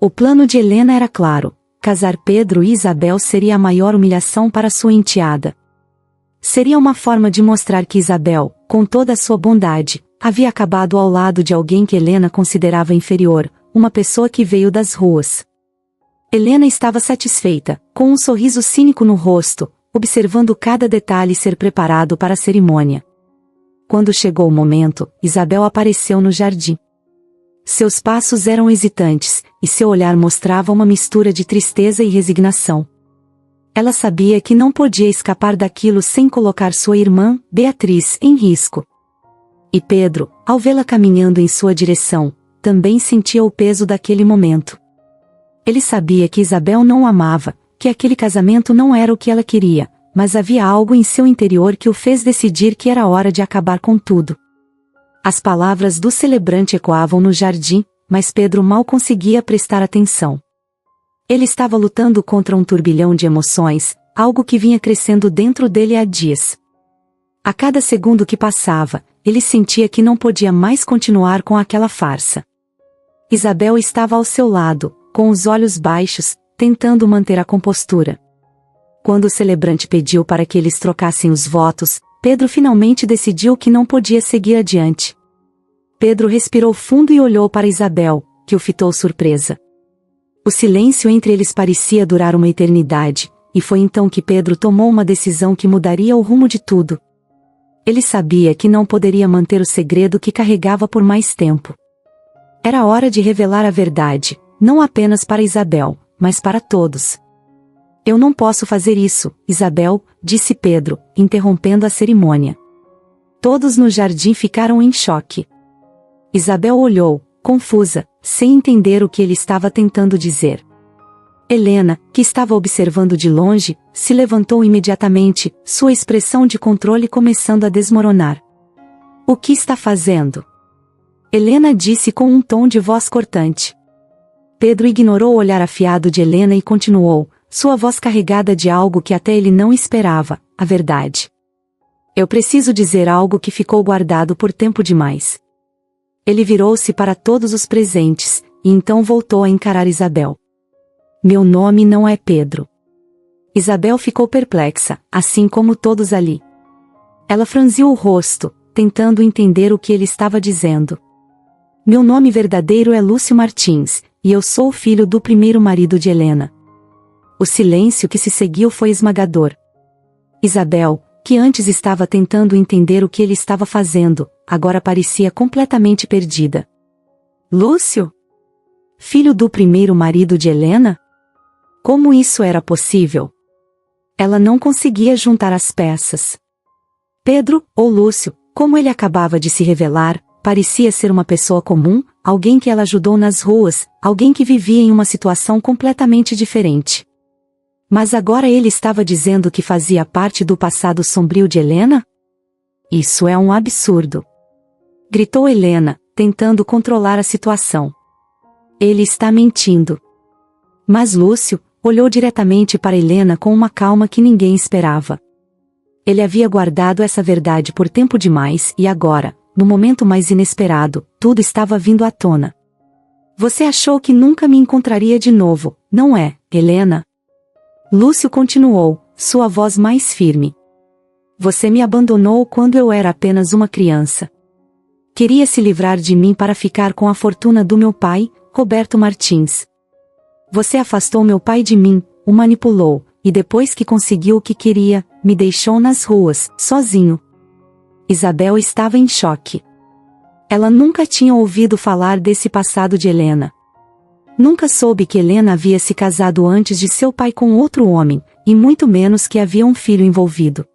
O plano de Helena era claro: casar Pedro e Isabel seria a maior humilhação para sua enteada. Seria uma forma de mostrar que Isabel, com toda a sua bondade, havia acabado ao lado de alguém que Helena considerava inferior, uma pessoa que veio das ruas. Helena estava satisfeita, com um sorriso cínico no rosto, observando cada detalhe ser preparado para a cerimônia. Quando chegou o momento, Isabel apareceu no jardim. Seus passos eram hesitantes, e seu olhar mostrava uma mistura de tristeza e resignação. Ela sabia que não podia escapar daquilo sem colocar sua irmã, Beatriz, em risco. E Pedro, ao vê-la caminhando em sua direção, também sentia o peso daquele momento. Ele sabia que Isabel não o amava, que aquele casamento não era o que ela queria, mas havia algo em seu interior que o fez decidir que era hora de acabar com tudo. As palavras do celebrante ecoavam no jardim, mas Pedro mal conseguia prestar atenção. Ele estava lutando contra um turbilhão de emoções, algo que vinha crescendo dentro dele há dias. A cada segundo que passava, ele sentia que não podia mais continuar com aquela farsa. Isabel estava ao seu lado, com os olhos baixos, tentando manter a compostura. Quando o celebrante pediu para que eles trocassem os votos, Pedro finalmente decidiu que não podia seguir adiante. Pedro respirou fundo e olhou para Isabel, que o fitou surpresa. O silêncio entre eles parecia durar uma eternidade, e foi então que Pedro tomou uma decisão que mudaria o rumo de tudo. Ele sabia que não poderia manter o segredo que carregava por mais tempo. Era hora de revelar a verdade, não apenas para Isabel, mas para todos. Eu não posso fazer isso, Isabel, disse Pedro, interrompendo a cerimônia. Todos no jardim ficaram em choque. Isabel olhou, confusa, sem entender o que ele estava tentando dizer. Helena, que estava observando de longe, se levantou imediatamente, sua expressão de controle começando a desmoronar. O que está fazendo? Helena disse com um tom de voz cortante. Pedro ignorou o olhar afiado de Helena e continuou, sua voz carregada de algo que até ele não esperava, a verdade. Eu preciso dizer algo que ficou guardado por tempo demais. Ele virou-se para todos os presentes, e então voltou a encarar Isabel. Meu nome não é Pedro. Isabel ficou perplexa, assim como todos ali. Ela franziu o rosto, tentando entender o que ele estava dizendo. Meu nome verdadeiro é Lúcio Martins, e eu sou o filho do primeiro marido de Helena. O silêncio que se seguiu foi esmagador. Isabel, que antes estava tentando entender o que ele estava fazendo, agora parecia completamente perdida. Lúcio? Filho do primeiro marido de Helena? Como isso era possível? Ela não conseguia juntar as peças. Pedro, ou Lúcio, como ele acabava de se revelar, parecia ser uma pessoa comum, alguém que ela ajudou nas ruas, alguém que vivia em uma situação completamente diferente. Mas agora ele estava dizendo que fazia parte do passado sombrio de Helena? Isso é um absurdo. Gritou Helena, tentando controlar a situação. Ele está mentindo. Mas Lúcio olhou diretamente para Helena com uma calma que ninguém esperava. Ele havia guardado essa verdade por tempo demais e agora, no momento mais inesperado, tudo estava vindo à tona. Você achou que nunca me encontraria de novo, não é, Helena? Lúcio continuou, sua voz mais firme. Você me abandonou quando eu era apenas uma criança. Queria se livrar de mim para ficar com a fortuna do meu pai, Roberto Martins. Você afastou meu pai de mim, o manipulou, e depois que conseguiu o que queria, me deixou nas ruas, sozinho. Isabel estava em choque. Ela nunca tinha ouvido falar desse passado de Helena. Nunca soube que Helena havia se casado antes de seu pai com outro homem, e muito menos que havia um filho envolvido.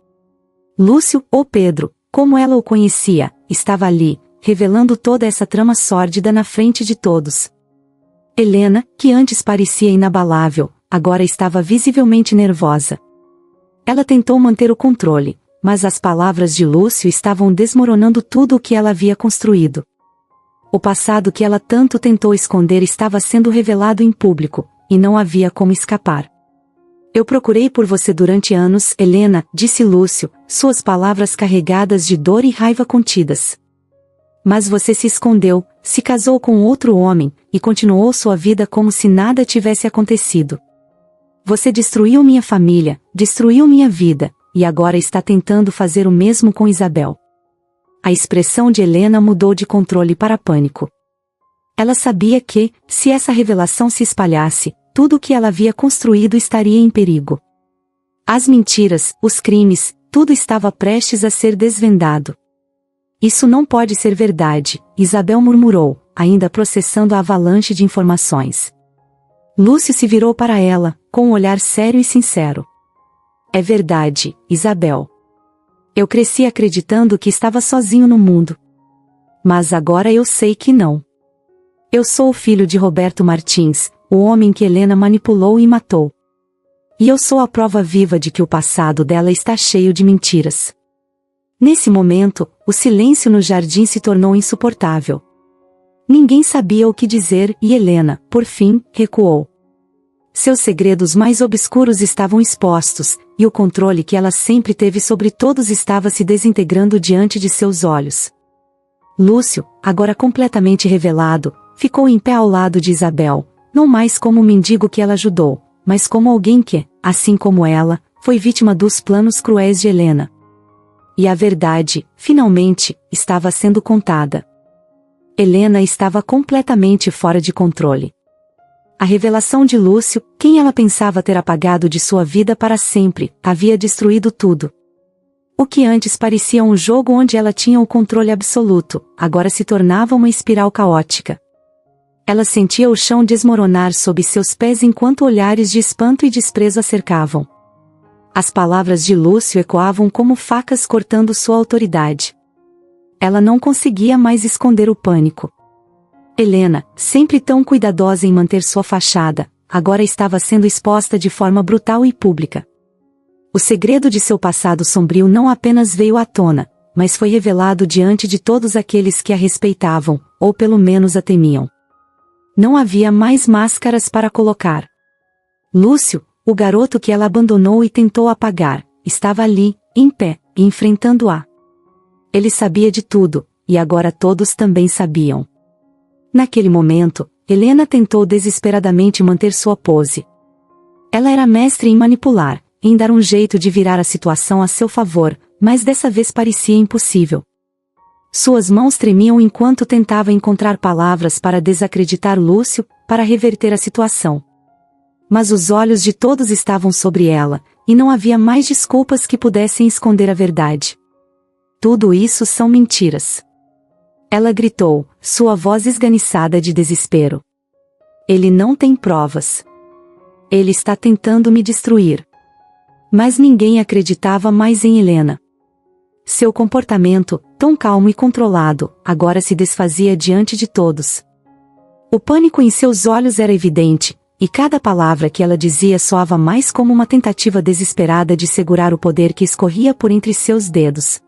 Lúcio, ou Pedro, como ela o conhecia, estava ali, revelando toda essa trama sórdida na frente de todos. Helena, que antes parecia inabalável, agora estava visivelmente nervosa. Ela tentou manter o controle, mas as palavras de Lúcio estavam desmoronando tudo o que ela havia construído. O passado que ela tanto tentou esconder estava sendo revelado em público, e não havia como escapar. Eu procurei por você durante anos, Helena, disse Lúcio, suas palavras carregadas de dor e raiva contidas. Mas você se escondeu, se casou com outro homem, e continuou sua vida como se nada tivesse acontecido. Você destruiu minha família, destruiu minha vida, e agora está tentando fazer o mesmo com Isabel. A expressão de Helena mudou de controle para pânico. Ela sabia que, se essa revelação se espalhasse, tudo o que ela havia construído estaria em perigo. As mentiras, os crimes, tudo estava prestes a ser desvendado. Isso não pode ser verdade, Isabel murmurou, ainda processando a avalanche de informações. Lúcio se virou para ela, com um olhar sério e sincero. É verdade, Isabel. Eu cresci acreditando que estava sozinho no mundo. Mas agora eu sei que não. Eu sou o filho de Roberto Martins, o homem que Helena manipulou e matou. E eu sou a prova viva de que o passado dela está cheio de mentiras. Nesse momento, o silêncio no jardim se tornou insuportável. Ninguém sabia o que dizer e Helena, por fim, recuou. Seus segredos mais obscuros estavam expostos, e o controle que ela sempre teve sobre todos estava se desintegrando diante de seus olhos. Lúcio, agora completamente revelado, ficou em pé ao lado de Isabel, não mais como um mendigo que ela ajudou, mas como alguém que, assim como ela, foi vítima dos planos cruéis de Helena. E a verdade, finalmente, estava sendo contada. Helena estava completamente fora de controle. A revelação de Lúcio, quem ela pensava ter apagado de sua vida para sempre, havia destruído tudo. O que antes parecia um jogo onde ela tinha o controle absoluto, agora se tornava uma espiral caótica. Ela sentia o chão desmoronar sob seus pés enquanto olhares de espanto e desprezo a cercavam. As palavras de Lúcio ecoavam como facas cortando sua autoridade. Ela não conseguia mais esconder o pânico. Helena, sempre tão cuidadosa em manter sua fachada, agora estava sendo exposta de forma brutal e pública. O segredo de seu passado sombrio não apenas veio à tona, mas foi revelado diante de todos aqueles que a respeitavam, ou pelo menos a temiam. Não havia mais máscaras para colocar. Lúcio, o garoto que ela abandonou e tentou apagar, estava ali, em pé, enfrentando-a. Ele sabia de tudo, e agora todos também sabiam. Naquele momento, Helena tentou desesperadamente manter sua pose. Ela era mestre em manipular, em dar um jeito de virar a situação a seu favor, mas dessa vez parecia impossível. Suas mãos tremiam enquanto tentava encontrar palavras para desacreditar Lúcio, para reverter a situação. Mas os olhos de todos estavam sobre ela, e não havia mais desculpas que pudessem esconder a verdade. Tudo isso são mentiras. Ela gritou, sua voz esganiçada de desespero. Ele não tem provas. Ele está tentando me destruir. Mas ninguém acreditava mais em Helena. Seu comportamento, tão calmo e controlado, agora se desfazia diante de todos. O pânico em seus olhos era evidente, e cada palavra que ela dizia soava mais como uma tentativa desesperada de segurar o poder que escorria por entre seus dedos.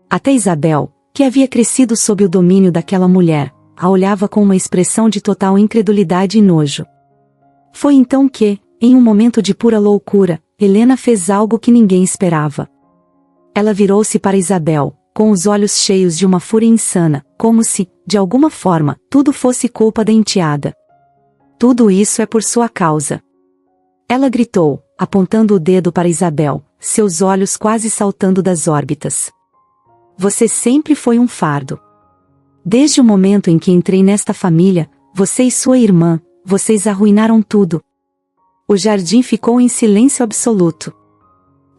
Até Isabel, que havia crescido sob o domínio daquela mulher, a olhava com uma expressão de total incredulidade e nojo. Foi então que, em um momento de pura loucura, Helena fez algo que ninguém esperava. Ela virou-se para Isabel, com os olhos cheios de uma fúria insana, como se, de alguma forma, tudo fosse culpa da enteada. Tudo isso é por sua causa. Ela gritou, apontando o dedo para Isabel, seus olhos quase saltando das órbitas. Você sempre foi um fardo. Desde o momento em que entrei nesta família, você e sua irmã, vocês arruinaram tudo. O jardim ficou em silêncio absoluto.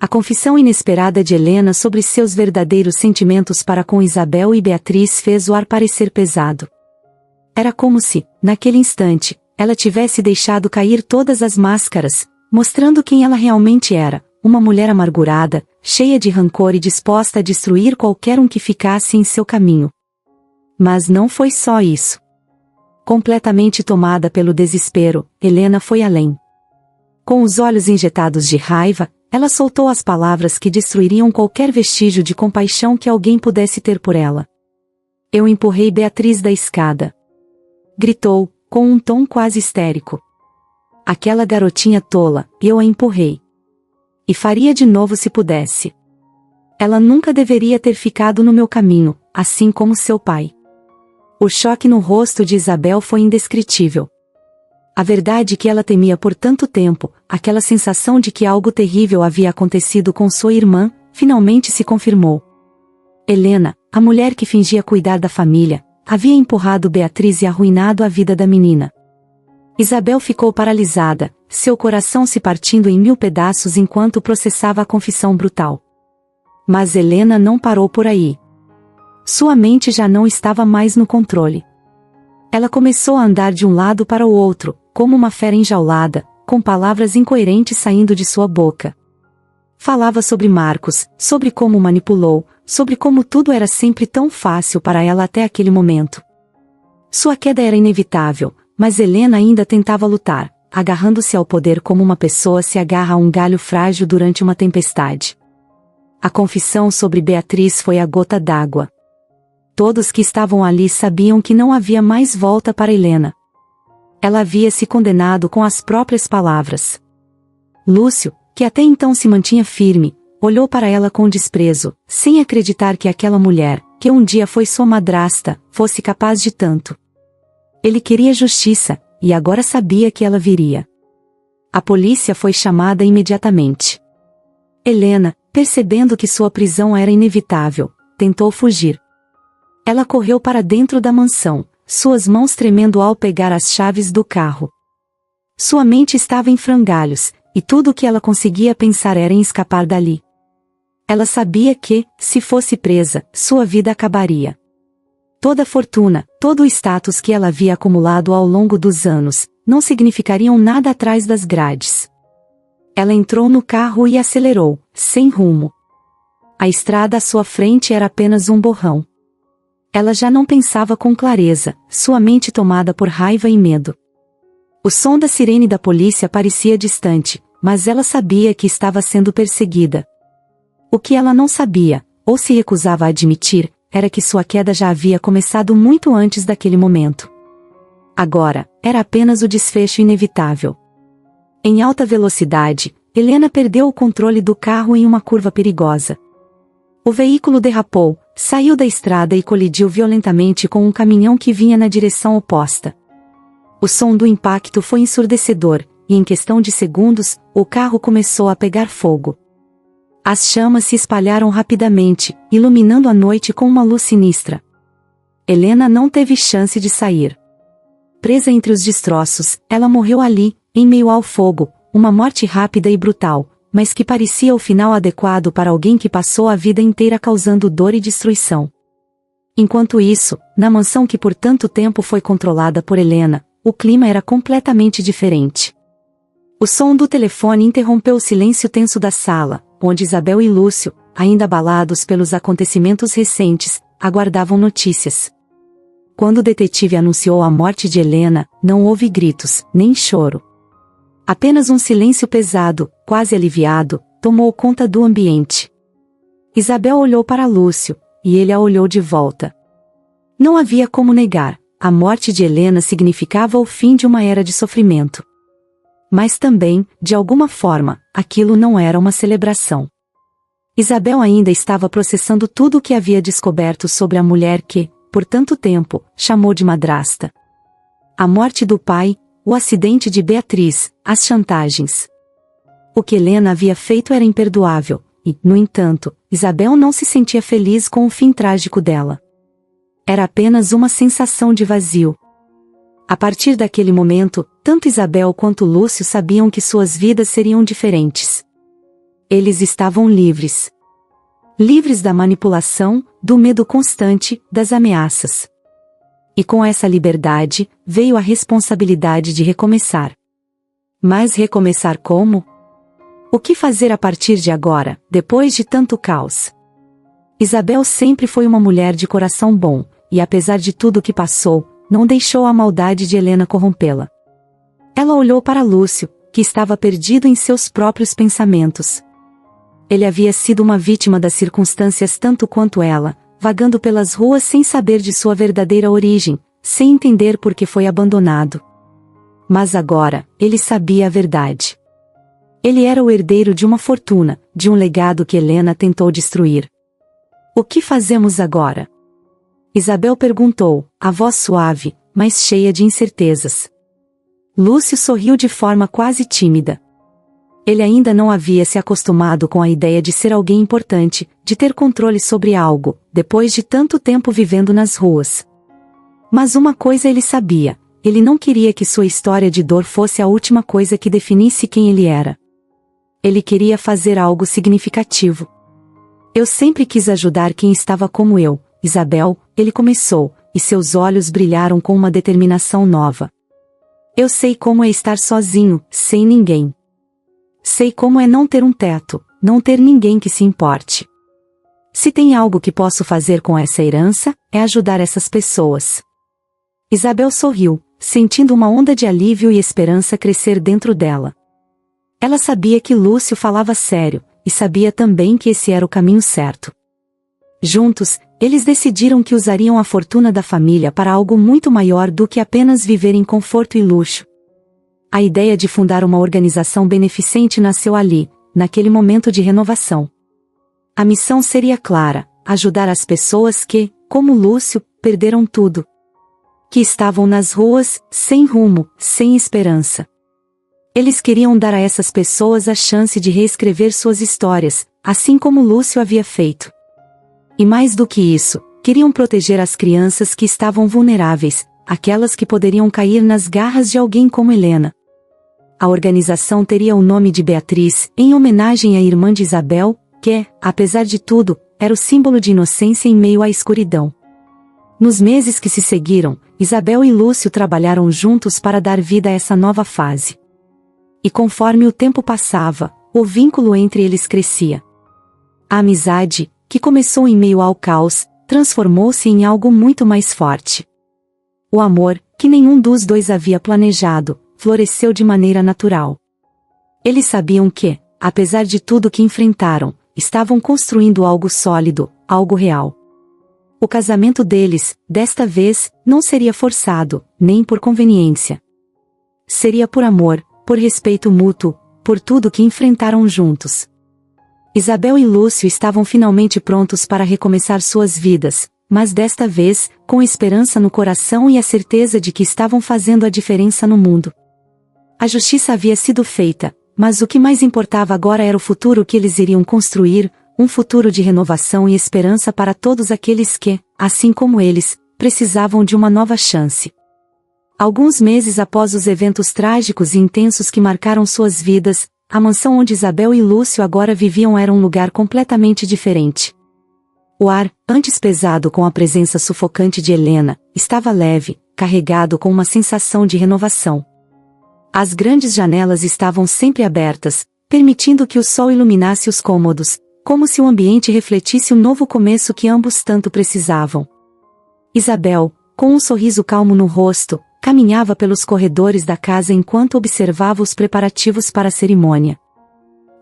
A confissão inesperada de Helena sobre seus verdadeiros sentimentos para com Isabel e Beatriz fez o ar parecer pesado. Era como se, naquele instante, ela tivesse deixado cair todas as máscaras, mostrando quem ela realmente era, uma mulher amargurada, cheia de rancor e disposta a destruir qualquer um que ficasse em seu caminho. Mas não foi só isso. Completamente tomada pelo desespero, Helena foi além. Com os olhos injetados de raiva, ela soltou as palavras que destruiriam qualquer vestígio de compaixão que alguém pudesse ter por ela. Eu empurrei Beatriz da escada. Gritou, com um tom quase histérico. Aquela garotinha tola, eu a empurrei. E faria de novo se pudesse. Ela nunca deveria ter ficado no meu caminho, assim como seu pai. O choque no rosto de Isabel foi indescritível. A verdade que ela temia por tanto tempo, aquela sensação de que algo terrível havia acontecido com sua irmã, finalmente se confirmou. Helena, a mulher que fingia cuidar da família, havia empurrado Beatriz e arruinado a vida da menina. Isabel ficou paralisada, seu coração se partindo em 1000 pedaços enquanto processava a confissão brutal. Mas Helena não parou por aí. Sua mente já não estava mais no controle. Ela começou a andar de um lado para o outro, como uma fera enjaulada, com palavras incoerentes saindo de sua boca. Falava sobre Marcos, sobre como o manipulou, sobre como tudo era sempre tão fácil para ela até aquele momento. Sua queda era inevitável, mas Helena ainda tentava lutar, agarrando-se ao poder como uma pessoa se agarra a um galho frágil durante uma tempestade. A confissão sobre Beatriz foi a gota d'água. Todos que estavam ali sabiam que não havia mais volta para Helena. Ela havia se condenado com as próprias palavras. Lúcio, que até então se mantinha firme, olhou para ela com desprezo, sem acreditar que aquela mulher, que um dia foi sua madrasta, fosse capaz de tanto. Ele queria justiça, e agora sabia que ela viria. A polícia foi chamada imediatamente. Helena, percebendo que sua prisão era inevitável, tentou fugir. Ela correu para dentro da mansão, suas mãos tremendo ao pegar as chaves do carro. Sua mente estava em frangalhos, e tudo o que ela conseguia pensar era em escapar dali. Ela sabia que, se fosse presa, sua vida acabaria. Toda a fortuna, todo o status que ela havia acumulado ao longo dos anos, não significariam nada atrás das grades. Ela entrou no carro e acelerou, sem rumo. A estrada à sua frente era apenas um borrão. Ela já não pensava com clareza, sua mente tomada por raiva e medo. O som da sirene da polícia parecia distante, mas ela sabia que estava sendo perseguida. O que ela não sabia, ou se recusava a admitir, era que sua queda já havia começado muito antes daquele momento. Agora, era apenas o desfecho inevitável. Em alta velocidade, Helena perdeu o controle do carro em uma curva perigosa. O veículo derrapou, saiu da estrada e colidiu violentamente com um caminhão que vinha na direção oposta. O som do impacto foi ensurdecedor, e em questão de segundos, o carro começou a pegar fogo. As chamas se espalharam rapidamente, iluminando a noite com uma luz sinistra. Helena não teve chance de sair. Presa entre os destroços, ela morreu ali, em meio ao fogo, uma morte rápida e brutal, mas que parecia o final adequado para alguém que passou a vida inteira causando dor e destruição. Enquanto isso, na mansão que por tanto tempo foi controlada por Helena, o clima era completamente diferente. O som do telefone interrompeu o silêncio tenso da sala, onde Isabel e Lúcio, ainda abalados pelos acontecimentos recentes, aguardavam notícias. Quando o detetive anunciou a morte de Helena, não houve gritos, nem choro. Apenas um silêncio pesado, quase aliviado, tomou conta do ambiente. Isabel olhou para Lúcio, e ele a olhou de volta. Não havia como negar, a morte de Helena significava o fim de uma era de sofrimento. Mas também, de alguma forma, aquilo não era uma celebração. Isabel ainda estava processando tudo o que havia descoberto sobre a mulher que, por tanto tempo, chamou de madrasta. A morte do pai, o acidente de Beatriz, as chantagens. O que Helena havia feito era imperdoável, e, no entanto, Isabel não se sentia feliz com o fim trágico dela. Era apenas uma sensação de vazio. A partir daquele momento, tanto Isabel quanto Lúcio sabiam que suas vidas seriam diferentes. Eles estavam livres. Livres da manipulação, do medo constante, das ameaças. E com essa liberdade, veio a responsabilidade de recomeçar. Mas recomeçar como? O que fazer a partir de agora, depois de tanto caos? Isabel sempre foi uma mulher de coração bom, e apesar de tudo o que passou, não deixou a maldade de Helena corrompê-la. Ela olhou para Lúcio, que estava perdido em seus próprios pensamentos. Ele havia sido uma vítima das circunstâncias tanto quanto ela, vagando pelas ruas sem saber de sua verdadeira origem, sem entender por que foi abandonado. Mas agora, ele sabia a verdade. Ele era o herdeiro de uma fortuna, de um legado que Helena tentou destruir. O que fazemos agora? Isabel perguntou, a voz suave, mas cheia de incertezas. Lúcio sorriu de forma quase tímida. Ele ainda não havia se acostumado com a ideia de ser alguém importante, de ter controle sobre algo, depois de tanto tempo vivendo nas ruas. Mas uma coisa ele sabia, ele não queria que sua história de dor fosse a última coisa que definisse quem ele era. Ele queria fazer algo significativo. Eu sempre quis ajudar quem estava como eu, Isabel, ele começou, e seus olhos brilharam com uma determinação nova. Eu sei como é estar sozinho, sem ninguém. Sei como é não ter um teto, não ter ninguém que se importe. Se tem algo que posso fazer com essa herança, é ajudar essas pessoas. Isabel sorriu, sentindo uma onda de alívio e esperança crescer dentro dela. Ela sabia que Lúcio falava sério, e sabia também que esse era o caminho certo. Juntos, eles decidiram que usariam a fortuna da família para algo muito maior do que apenas viver em conforto e luxo. A ideia de fundar uma organização beneficente nasceu ali, naquele momento de renovação. A missão seria clara: ajudar as pessoas que, como Lúcio, perderam tudo. Que estavam nas ruas, sem rumo, sem esperança. Eles queriam dar a essas pessoas a chance de reescrever suas histórias, assim como Lúcio havia feito. E mais do que isso, queriam proteger as crianças que estavam vulneráveis, aquelas que poderiam cair nas garras de alguém como Helena. A organização teria o nome de Beatriz, em homenagem à irmã de Isabel, que, apesar de tudo, era o símbolo de inocência em meio à escuridão. Nos meses que se seguiram, Isabel e Lúcio trabalharam juntos para dar vida a essa nova fase. E conforme o tempo passava, o vínculo entre eles crescia. A amizade, que começou em meio ao caos, transformou-se em algo muito mais forte. O amor, que nenhum dos dois havia planejado, floresceu de maneira natural. Eles sabiam que, apesar de tudo que enfrentaram, estavam construindo algo sólido, algo real. O casamento deles, desta vez, não seria forçado, nem por conveniência. Seria por amor, por respeito mútuo, por tudo que enfrentaram juntos. Isabel e Lúcio estavam finalmente prontos para recomeçar suas vidas, mas desta vez, com esperança no coração e a certeza de que estavam fazendo a diferença no mundo. A justiça havia sido feita, mas o que mais importava agora era o futuro que eles iriam construir, um futuro de renovação e esperança para todos aqueles que, assim como eles, precisavam de uma nova chance. Alguns meses após os eventos trágicos e intensos que marcaram suas vidas, a mansão onde Isabel e Lúcio agora viviam era um lugar completamente diferente. O ar, antes pesado com a presença sufocante de Helena, estava leve, carregado com uma sensação de renovação. As grandes janelas estavam sempre abertas, permitindo que o sol iluminasse os cômodos, como se o ambiente refletisse o novo começo que ambos tanto precisavam. Isabel, com um sorriso calmo no rosto, caminhava pelos corredores da casa enquanto observava os preparativos para a cerimônia.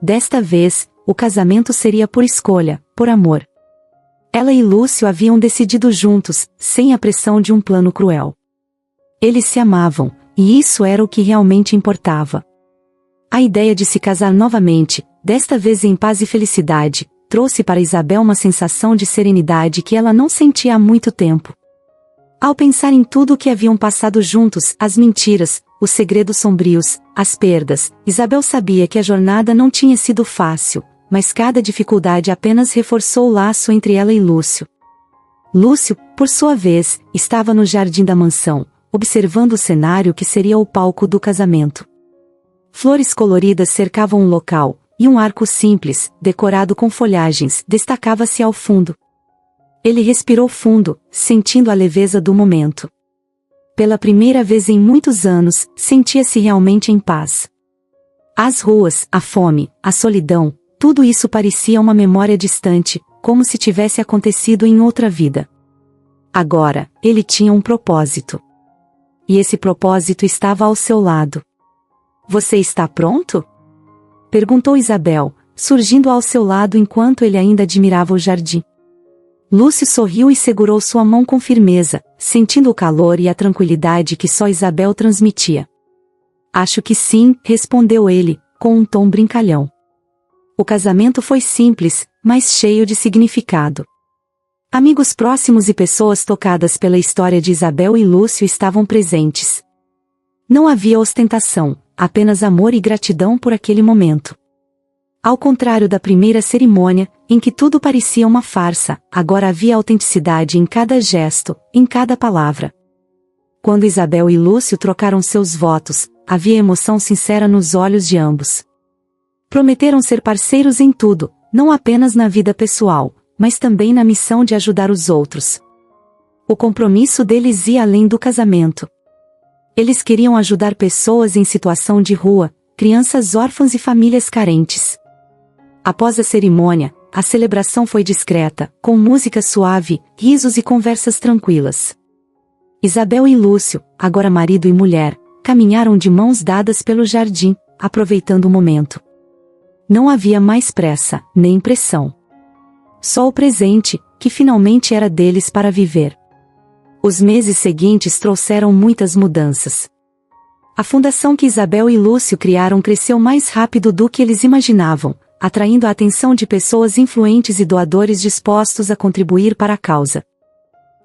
Desta vez, o casamento seria por escolha, por amor. Ela e Lúcio haviam decidido juntos, sem a pressão de um plano cruel. Eles se amavam, e isso era o que realmente importava. A ideia de se casar novamente, desta vez em paz e felicidade, trouxe para Isabel uma sensação de serenidade que ela não sentia há muito tempo. Ao pensar em tudo o que haviam passado juntos, as mentiras, os segredos sombrios, as perdas, Isabel sabia que a jornada não tinha sido fácil, mas cada dificuldade apenas reforçou o laço entre ela e Lúcio. Lúcio, por sua vez, estava no jardim da mansão, observando o cenário que seria o palco do casamento. Flores coloridas cercavam o local, e um arco simples, decorado com folhagens, destacava-se ao fundo. Ele respirou fundo, sentindo a leveza do momento. Pela primeira vez em muitos anos, sentia-se realmente em paz. As ruas, a fome, a solidão, tudo isso parecia uma memória distante, como se tivesse acontecido em outra vida. Agora, ele tinha um propósito. E esse propósito estava ao seu lado. "Você está pronto?" perguntou Isabel, surgindo ao seu lado enquanto ele ainda admirava o jardim. Lúcio sorriu e segurou sua mão com firmeza, sentindo o calor e a tranquilidade que só Isabel transmitia. "Acho que sim", respondeu ele, com um tom brincalhão. O casamento foi simples, mas cheio de significado. Amigos próximos e pessoas tocadas pela história de Isabel e Lúcio estavam presentes. Não havia ostentação, apenas amor e gratidão por aquele momento. Ao contrário da primeira cerimônia, em que tudo parecia uma farsa, agora havia autenticidade em cada gesto, em cada palavra. Quando Isabel e Lúcio trocaram seus votos, havia emoção sincera nos olhos de ambos. Prometeram ser parceiros em tudo, não apenas na vida pessoal, mas também na missão de ajudar os outros. O compromisso deles ia além do casamento. Eles queriam ajudar pessoas em situação de rua, crianças órfãs e famílias carentes. Após a cerimônia, a celebração foi discreta, com música suave, risos e conversas tranquilas. Isabel e Lúcio, agora marido e mulher, caminharam de mãos dadas pelo jardim, aproveitando o momento. Não havia mais pressa, nem pressão. Só o presente, que finalmente era deles para viver. Os meses seguintes trouxeram muitas mudanças. A fundação que Isabel e Lúcio criaram cresceu mais rápido do que eles imaginavam, atraindo a atenção de pessoas influentes e doadores dispostos a contribuir para a causa.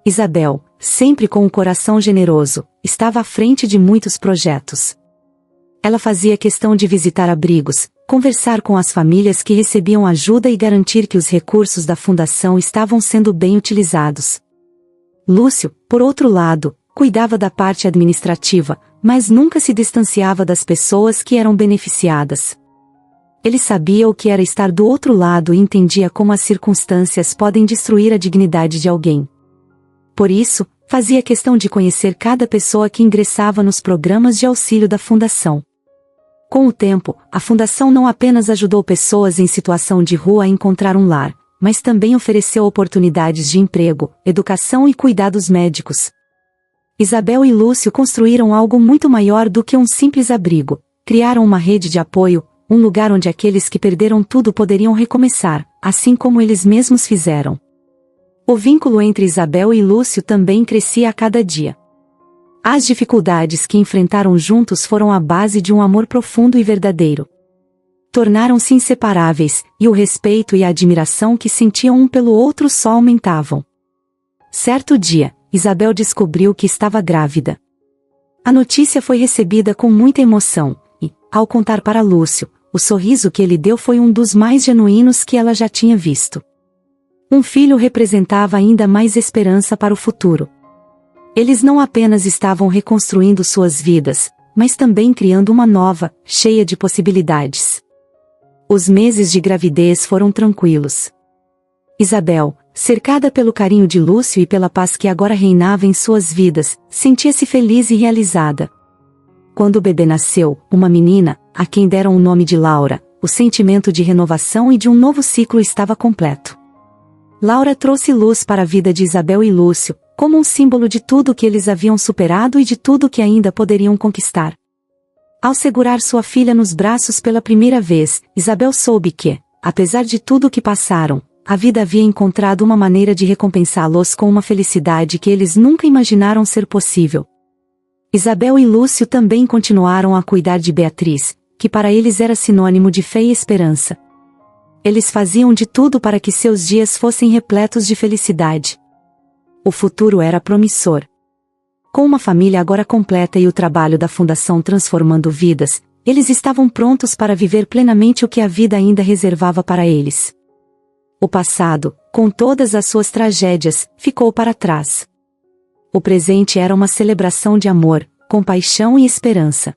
Isabel, sempre com um coração generoso, estava à frente de muitos projetos. Ela fazia questão de visitar abrigos, conversar com as famílias que recebiam ajuda e garantir que os recursos da fundação estavam sendo bem utilizados. Lúcio, por outro lado, cuidava da parte administrativa, mas nunca se distanciava das pessoas que eram beneficiadas. Ele sabia o que era estar do outro lado e entendia como as circunstâncias podem destruir a dignidade de alguém. Por isso, fazia questão de conhecer cada pessoa que ingressava nos programas de auxílio da Fundação. Com o tempo, a Fundação não apenas ajudou pessoas em situação de rua a encontrar um lar, mas também ofereceu oportunidades de emprego, educação e cuidados médicos. Isabel e Lúcio construíram algo muito maior do que um simples abrigo. Criaram uma rede de apoio, um lugar onde aqueles que perderam tudo poderiam recomeçar, assim como eles mesmos fizeram. O vínculo entre Isabel e Lúcio também crescia a cada dia. As dificuldades que enfrentaram juntos foram a base de um amor profundo e verdadeiro. Tornaram-se inseparáveis, e o respeito e a admiração que sentiam um pelo outro só aumentavam. Certo dia, Isabel descobriu que estava grávida. A notícia foi recebida com muita emoção, e, ao contar para Lúcio, o sorriso que ele deu foi um dos mais genuínos que ela já tinha visto. Um filho representava ainda mais esperança para o futuro. Eles não apenas estavam reconstruindo suas vidas, mas também criando uma nova, cheia de possibilidades. Os meses de gravidez foram tranquilos. Isabel, cercada pelo carinho de Lúcio e pela paz que agora reinava em suas vidas, sentia-se feliz e realizada. Quando o bebê nasceu, uma menina, a quem deram o nome de Laura, o sentimento de renovação e de um novo ciclo estava completo. Laura trouxe luz para a vida de Isabel e Lúcio, como um símbolo de tudo que eles haviam superado e de tudo que ainda poderiam conquistar. Ao segurar sua filha nos braços pela primeira vez, Isabel soube que, apesar de tudo o que passaram, a vida havia encontrado uma maneira de recompensá-los com uma felicidade que eles nunca imaginaram ser possível. Isabel e Lúcio também continuaram a cuidar de Beatriz, que para eles era sinônimo de fé e esperança. Eles faziam de tudo para que seus dias fossem repletos de felicidade. O futuro era promissor. Com uma família agora completa e o trabalho da Fundação transformando vidas, eles estavam prontos para viver plenamente o que a vida ainda reservava para eles. O passado, com todas as suas tragédias, ficou para trás. O presente era uma celebração de amor, compaixão e esperança.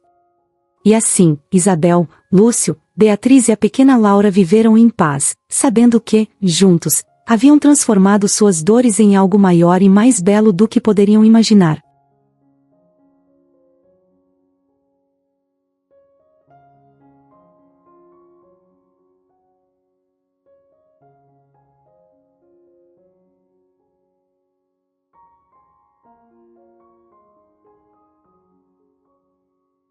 E assim, Isabel, Lúcio, Beatriz e a pequena Laura viveram em paz, sabendo que, juntos, haviam transformado suas dores em algo maior e mais belo do que poderiam imaginar.